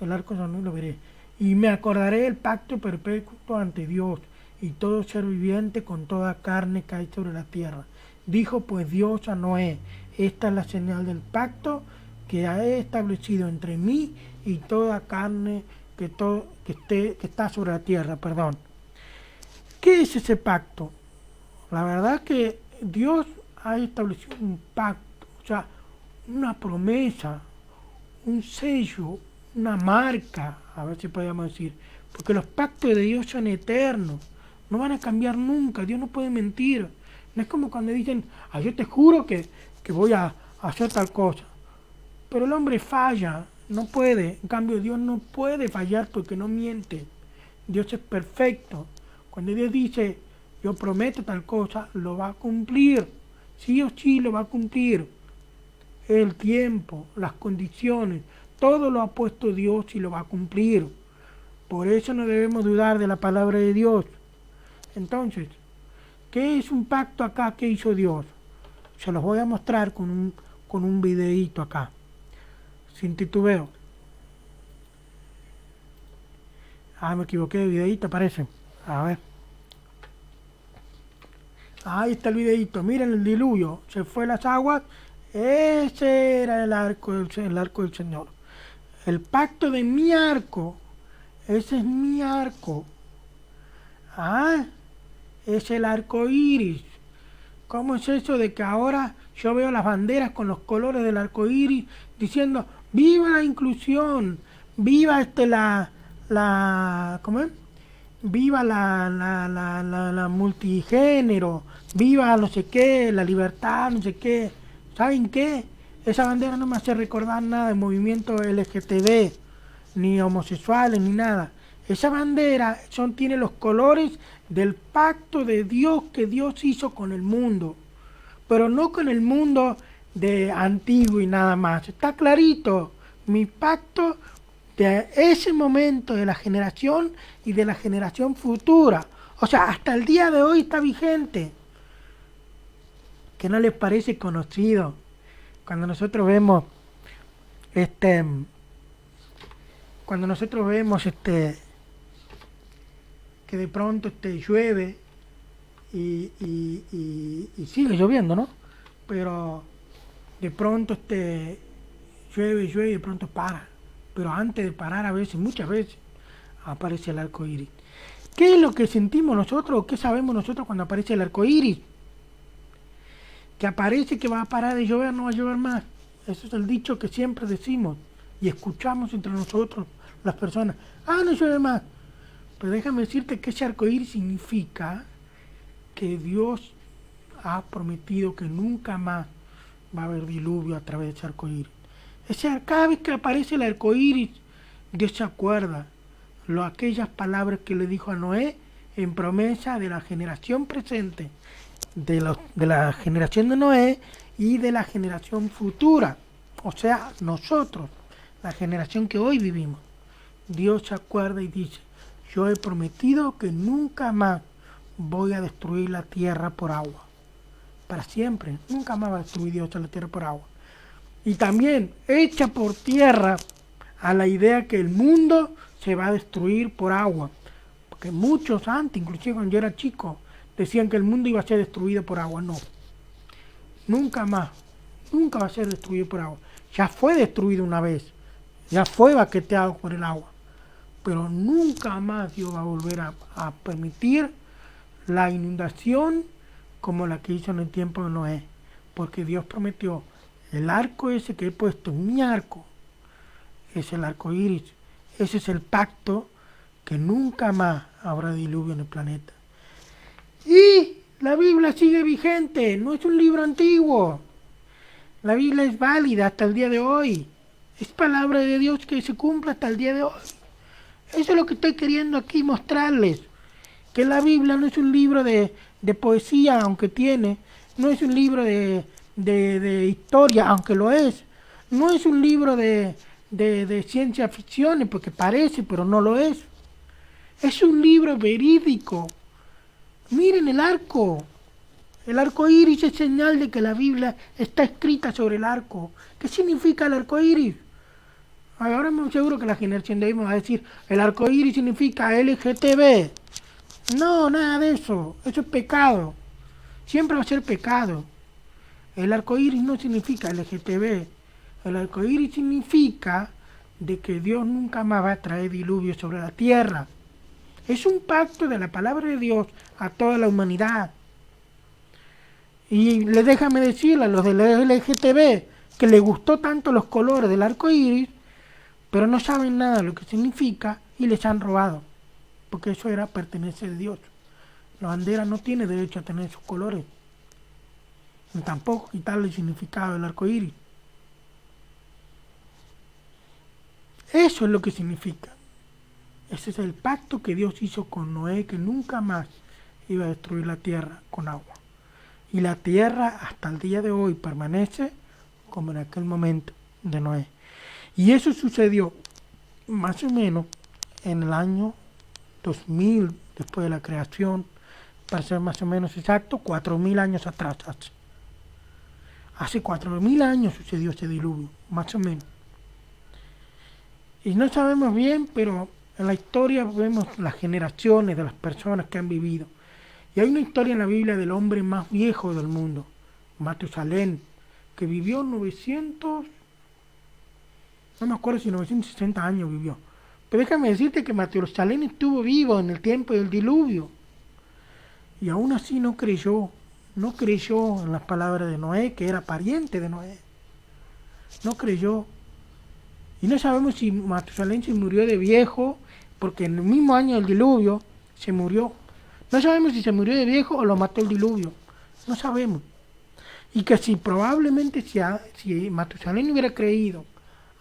el arco en las nubes, y lo veré. Y me acordaré del pacto perpetuo ante Dios, y todo ser viviente con toda carne que hay sobre la tierra. Dijo pues Dios a Noé: esta es la señal del pacto que he establecido entre mí y toda carne que está sobre la tierra. ¿Qué es ese pacto? La verdad que Dios ha establecido un pacto, o sea, una promesa, un sello, una marca, a ver si podemos decir, porque los pactos de Dios son eternos, no van a cambiar nunca. Dios no puede mentir. No es como cuando dicen: yo te juro que voy a hacer tal cosa. Pero el hombre falla, no puede. En cambio, Dios no puede fallar porque no miente. Dios es perfecto. Cuando Dios dice: yo prometo tal cosa, lo va a cumplir. Sí o sí lo va a cumplir. El tiempo, las condiciones, todo lo ha puesto Dios y lo va a cumplir. Por eso no debemos dudar de la palabra de Dios. Entonces, ¿qué es un pacto acá que hizo Dios? Se los voy a mostrar con un videíto acá, sin titubeo. Me equivoqué de videíto, parece. A ver. Ahí está el videíto. Miren el diluvio. Se fue las aguas. Ese era el arco del Señor. El pacto de mi arco. Ese es mi arco. Es el arco iris. ¿Cómo es eso de que ahora yo veo las banderas con los colores del arco iris diciendo: viva la inclusión, viva ¿cómo es? Viva la multigénero, viva no sé qué, la libertad, no sé qué? ¿Saben qué? Esa bandera no me hace recordar nada de movimiento LGTB, ni homosexuales, ni nada. Esa bandera tiene los colores del pacto de Dios que Dios hizo con el mundo, pero no con el mundo de antiguo y nada más. Está clarito, mi pacto de ese momento de la generación y de la generación futura. O sea, hasta el día de hoy está vigente. ¿Que no les parece conocido? Cuando nosotros vemos que de pronto llueve y sigue lloviendo, ¿no? Pero de pronto llueve y de pronto para. Pero antes de parar, a veces, muchas veces, aparece el arco iris. ¿Qué es lo que sentimos nosotros? ¿Qué sabemos nosotros cuando aparece el arco iris? Que aparece que va a parar de llover, no va a llover más. Eso es el dicho que siempre decimos y escuchamos entre nosotros, las personas. No llueve más. Pero déjame decirte que ese arco iris significa que Dios ha prometido que nunca más va a haber diluvio a través de ese arco iris. Cada vez que aparece el arco iris, Dios se acuerda aquellas palabras que le dijo a Noé en promesa de la generación presente, de la generación de Noé y de la generación futura, o sea, nosotros, la generación que hoy vivimos. Dios se acuerda y dice: yo he prometido que nunca más voy a destruir la tierra por agua, para siempre, nunca más va a destruir Dios la tierra por agua. Y también echa por tierra a la idea que el mundo se va a destruir por agua, porque muchos antes, inclusive cuando yo era chico, decían que el mundo iba a ser destruido por agua. No, nunca más, nunca va a ser destruido por agua. Ya fue destruido una vez, ya fue baqueteado por el agua, pero nunca más Dios va a volver a permitir la inundación como la que hizo en el tiempo de Noé, porque Dios prometió el arco ese que he puesto en mi arco, es el arco iris. Ese es el pacto que nunca más habrá diluvio en el planeta. Y la Biblia sigue vigente, no es un libro antiguo. La Biblia es válida hasta el día de hoy. Es palabra de Dios que se cumple hasta el día de hoy. Eso es lo que estoy queriendo aquí mostrarles. Que la Biblia no es un libro de poesía, aunque tiene. No es un libro de historia, aunque lo es. No es un libro de ciencia ficción, porque parece, pero no lo es. Es un libro verídico. Miren el arco. El arco iris es señal de que la Biblia está escrita sobre el arco. ¿Qué significa el arco iris? Ahora me seguro que la generación de hoy me va a decir: el arco iris significa LGTB. No, nada de eso. Eso es pecado. Siempre va a ser pecado. El arco iris no significa LGTB. El arco iris significa de que Dios nunca más va a traer diluvio sobre la tierra. Es un pacto de la palabra de Dios a toda la humanidad. Y déjame decirle a los del LGTB que les gustó tanto los colores del arco iris, pero no saben nada de lo que significa y les han robado, porque eso pertenece a Dios. La bandera no tiene derecho a tener sus colores, ni tampoco quitarle el significado del arco iris. Eso es lo que significa. Ese es el pacto que Dios hizo con Noé, que nunca más iba a destruir la tierra con agua. Y la tierra hasta el día de hoy permanece como en aquel momento de Noé. Y eso sucedió más o menos en el año 2000, después de la creación, para ser más o menos exacto, 4.000 años atrás. Hace 4.000 años sucedió ese diluvio, más o menos. Y no sabemos bien, pero en la historia vemos las generaciones de las personas que han vivido. Y hay una historia en la Biblia del hombre más viejo del mundo, Matusalén, que vivió 960 años vivió. Pero déjame decirte que Matusalén estuvo vivo en el tiempo del diluvio. Y aún así no creyó en las palabras de Noé, que era pariente de Noé. No creyó. Y no sabemos si Matusalén se murió de viejo, porque en el mismo año del diluvio se murió. No sabemos si se murió de viejo o lo mató el diluvio. No sabemos. Y que si probablemente si Matusalén hubiera creído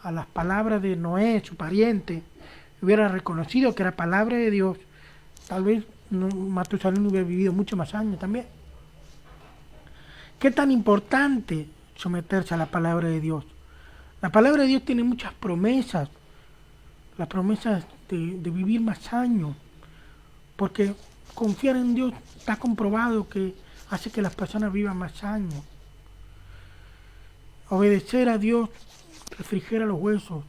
a las palabras de Noé, su pariente, hubiera reconocido que era palabra de Dios, tal vez Matusalén hubiera vivido muchos más años también. ¿Qué tan importante someterse a la palabra de Dios? La palabra de Dios tiene muchas promesas. la promesa de vivir más años, porque confiar en Dios está comprobado que hace que las personas vivan más años. Obedecer a Dios refrigera los huesos.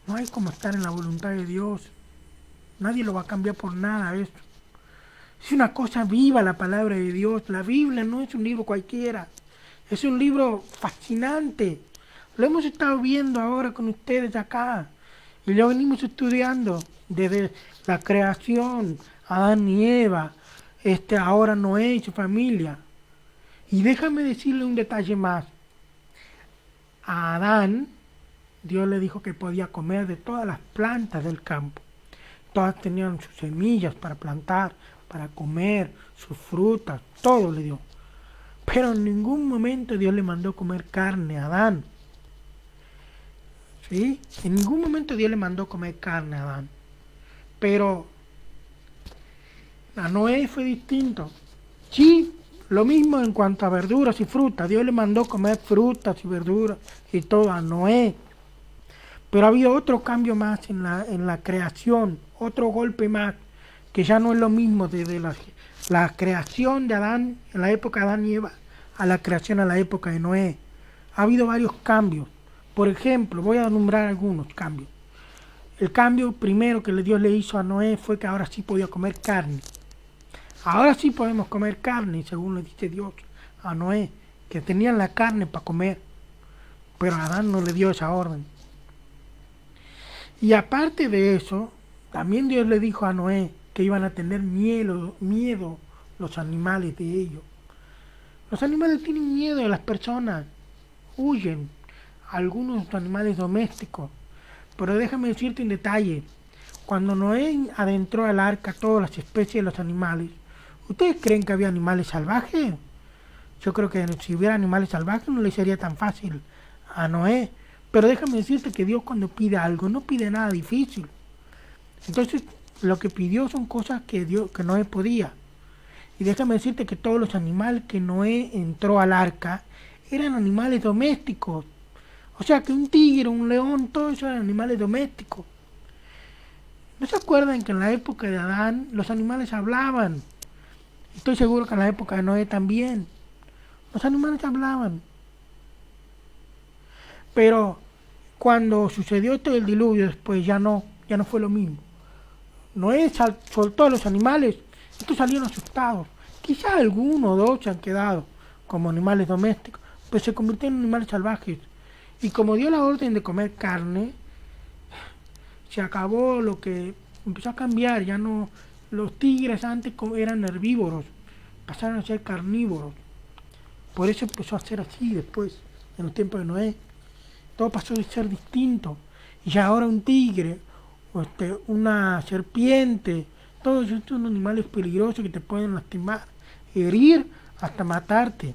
No hay como estar en la voluntad de Dios. Nadie lo va a cambiar por nada esto. Es una cosa viva la palabra de Dios. La Biblia no es un libro cualquiera. Es un libro fascinante. Lo hemos estado viendo ahora con ustedes acá. Y lo venimos estudiando desde la creación, Adán y Eva, ahora Noé y su familia. Y déjame decirle un detalle más. A Adán, Dios le dijo que podía comer de todas las plantas del campo. Todas tenían sus semillas para plantar, para comer, sus frutas, todo le dio. Pero en ningún momento Dios le mandó comer carne a Adán. ¿Sí? En ningún momento Dios le mandó comer carne a Adán. Pero a Noé fue distinto. Sí, lo mismo en cuanto a verduras y frutas. Dios le mandó comer frutas y verduras y todo a Noé. Pero ha habido otro cambio más en la creación, otro golpe más, que ya no es lo mismo desde la creación de Adán, en la época de Adán y Eva, a la creación a la época de Noé. Ha habido varios cambios. Por ejemplo, voy a nombrar algunos cambios. El cambio primero que Dios le hizo a Noé fue que ahora sí podía comer carne. Ahora sí podemos comer carne, según le dice Dios a Noé, que tenían la carne para comer. Pero a Adán no le dio esa orden. Y aparte de eso, también Dios le dijo a Noé que iban a tener miedo los animales de ellos. Los animales tienen miedo de las personas, huyen. Algunos animales domésticos. Pero déjame decirte un detalle. Cuando Noé adentró al arca todas las especies de los animales, ¿ustedes creen que había animales salvajes? Yo creo que si hubiera animales salvajes no le sería tan fácil a Noé. Pero déjame decirte que Dios cuando pide algo no pide nada difícil. Entonces lo que pidió son cosas que Noé podía. Y déjame decirte que todos los animales que Noé entró al arca eran animales domésticos. O sea que un tigre, un león, todos esos eran animales domésticos. ¿No se acuerdan que en la época de Adán los animales hablaban? Estoy seguro que en la época de Noé también. Los animales hablaban. Pero cuando sucedió esto del diluvio, después ya no fue lo mismo. Noé soltó a los animales, estos salieron asustados. Quizá alguno o dos se han quedado como animales domésticos, pues se convirtieron en animales salvajes. Y como dio la orden de comer carne, se acabó lo que empezó a cambiar. Ya no, los tigres antes eran herbívoros, pasaron a ser carnívoros. Por eso empezó a ser así después, en los tiempos de Noé. Todo pasó de ser distinto. Y ya ahora un tigre, una serpiente, todos estos son animales peligrosos que te pueden lastimar, herir, hasta matarte.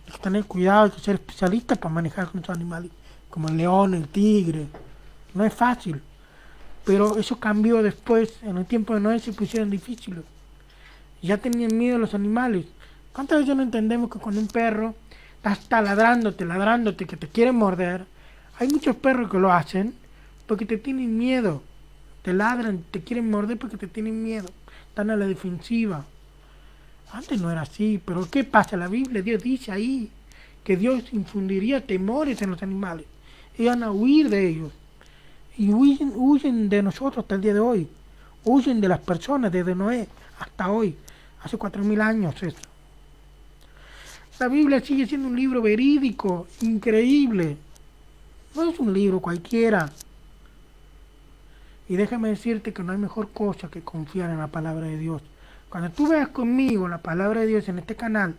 Hay que tener cuidado, hay que ser especialista para manejar con esos animales, como el león, el tigre. No es fácil. Pero eso cambió después. En el tiempo de Noé se pusieron difíciles. Ya tenían miedo los animales. ¿Cuántas veces no entendemos que cuando un perro está ladrándote, que te quiere morder? Hay muchos perros que lo hacen porque te tienen miedo. Te ladran, te quieren morder porque te tienen miedo. Están a la defensiva. Antes no era así, pero ¿qué pasa? La Biblia, Dios dice ahí que Dios infundiría temores en los animales. Iban a huir de ellos. Y huyen de nosotros hasta el día de hoy. Huyen de las personas desde Noé hasta hoy. Hace 4.000 años eso. La Biblia sigue siendo un libro verídico, increíble. No es un libro cualquiera. Y déjame decirte que no hay mejor cosa que confiar en la palabra de Dios. Cuando tú veas conmigo la palabra de Dios en este canal,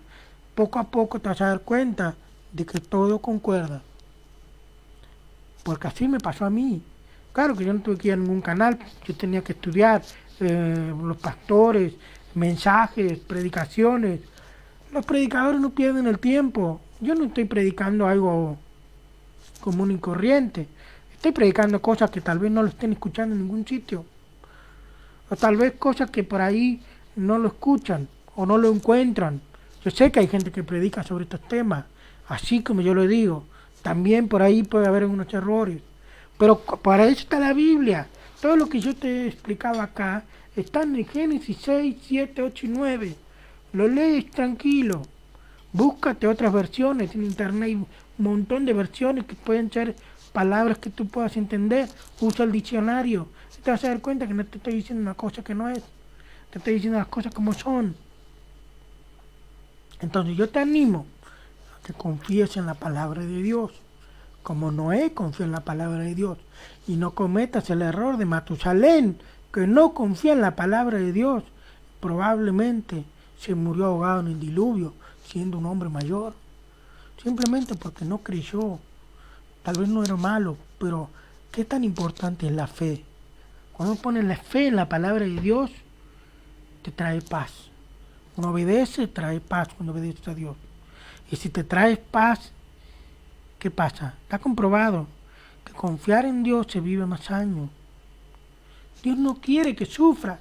poco a poco te vas a dar cuenta de que todo concuerda. Porque así me pasó a mí. Claro que yo no tuve que ir a ningún canal, yo tenía que estudiar los pastores, mensajes, predicaciones. Los predicadores no pierden el tiempo. Yo no estoy predicando algo común y corriente. Estoy predicando cosas que tal vez no lo estén escuchando en ningún sitio. O tal vez cosas que por ahí no lo escuchan o no lo encuentran. Yo sé que hay gente que predica sobre estos temas, así como yo lo digo. También por ahí puede haber unos errores. Pero para eso está la Biblia. Todo lo que yo te he explicado acá está en Génesis 6, 7, 8 y 9. Lo lees tranquilo. Búscate otras versiones. En internet hay un montón de versiones que pueden ser palabras que tú puedas entender. Usa el diccionario. Te vas a dar cuenta que no te estoy diciendo una cosa que no es. Te estoy diciendo las cosas como son. Entonces yo te animo a que confíes en la palabra de Dios. Como Noé confió en la palabra de Dios. Y no cometas el error de Matusalén, que no confía en la palabra de Dios. Probablemente se murió ahogado en el diluvio, siendo un hombre mayor. Simplemente porque no creyó. Tal vez no era malo, pero ¿qué tan importante es la fe? Cuando pones la fe en la palabra de Dios, te trae paz. Uno obedece, trae paz cuando obedeces a Dios. Y si te traes paz, ¿qué pasa? Está comprobado que confiar en Dios se vive más años. Dios no quiere que sufras,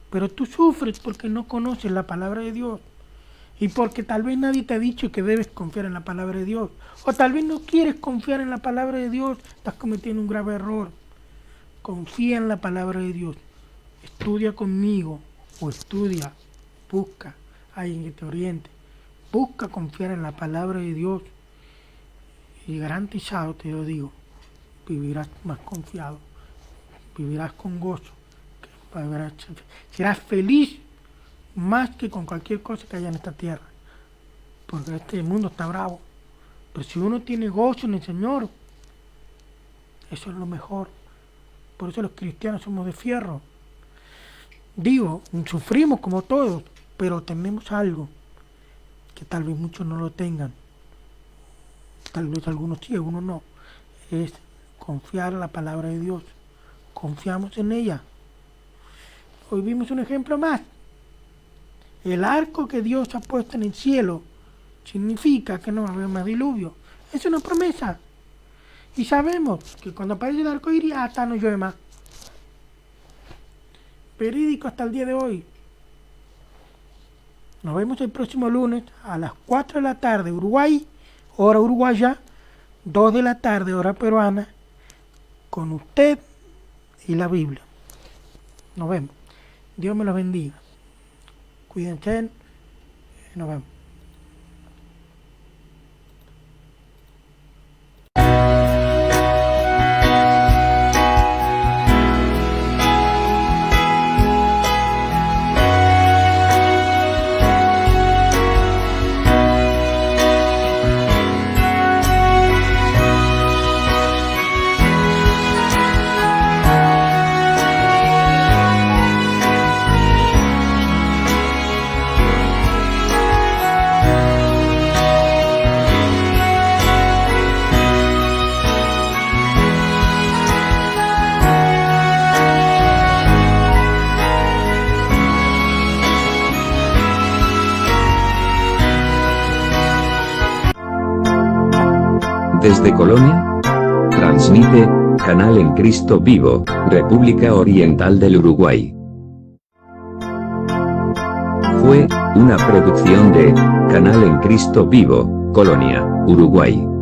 pero tú sufres porque no conoces la palabra de Dios. Y porque tal vez nadie te ha dicho que debes confiar en la palabra de Dios. O tal vez no quieres confiar en la palabra de Dios, estás cometiendo un grave error. Confía en la palabra de Dios. Estudia conmigo o estudia, busca a alguien que te oriente. Busca confiar en la palabra de Dios y garantizado, te lo digo, vivirás más confiado, vivirás con gozo, serás feliz más que con cualquier cosa que haya en esta tierra, porque este mundo está bravo. Pero si uno tiene gozo en el Señor, eso es lo mejor. Por eso los cristianos somos de fierro. Digo, sufrimos como todos, pero tenemos algo que tal vez muchos no lo tengan. Tal vez algunos sí, algunos no. Es confiar en la palabra de Dios. Confiamos en ella. Hoy vimos un ejemplo más. El arco que Dios ha puesto en el cielo significa que no va a haber más diluvio. Es una promesa. Y sabemos que cuando aparece el arco iris, hasta no llueve más. Verídico hasta el día de hoy. Nos vemos el próximo lunes a las 4 de la tarde, Uruguay, hora uruguaya, 2 de la tarde, hora peruana, con usted y la Biblia. Nos vemos. Dios me los bendiga. Cuídense. Nos vemos. Desde Colonia, transmite, Canal en Cristo Vivo, República Oriental del Uruguay. Fue una producción de Canal en Cristo Vivo, Colonia, Uruguay.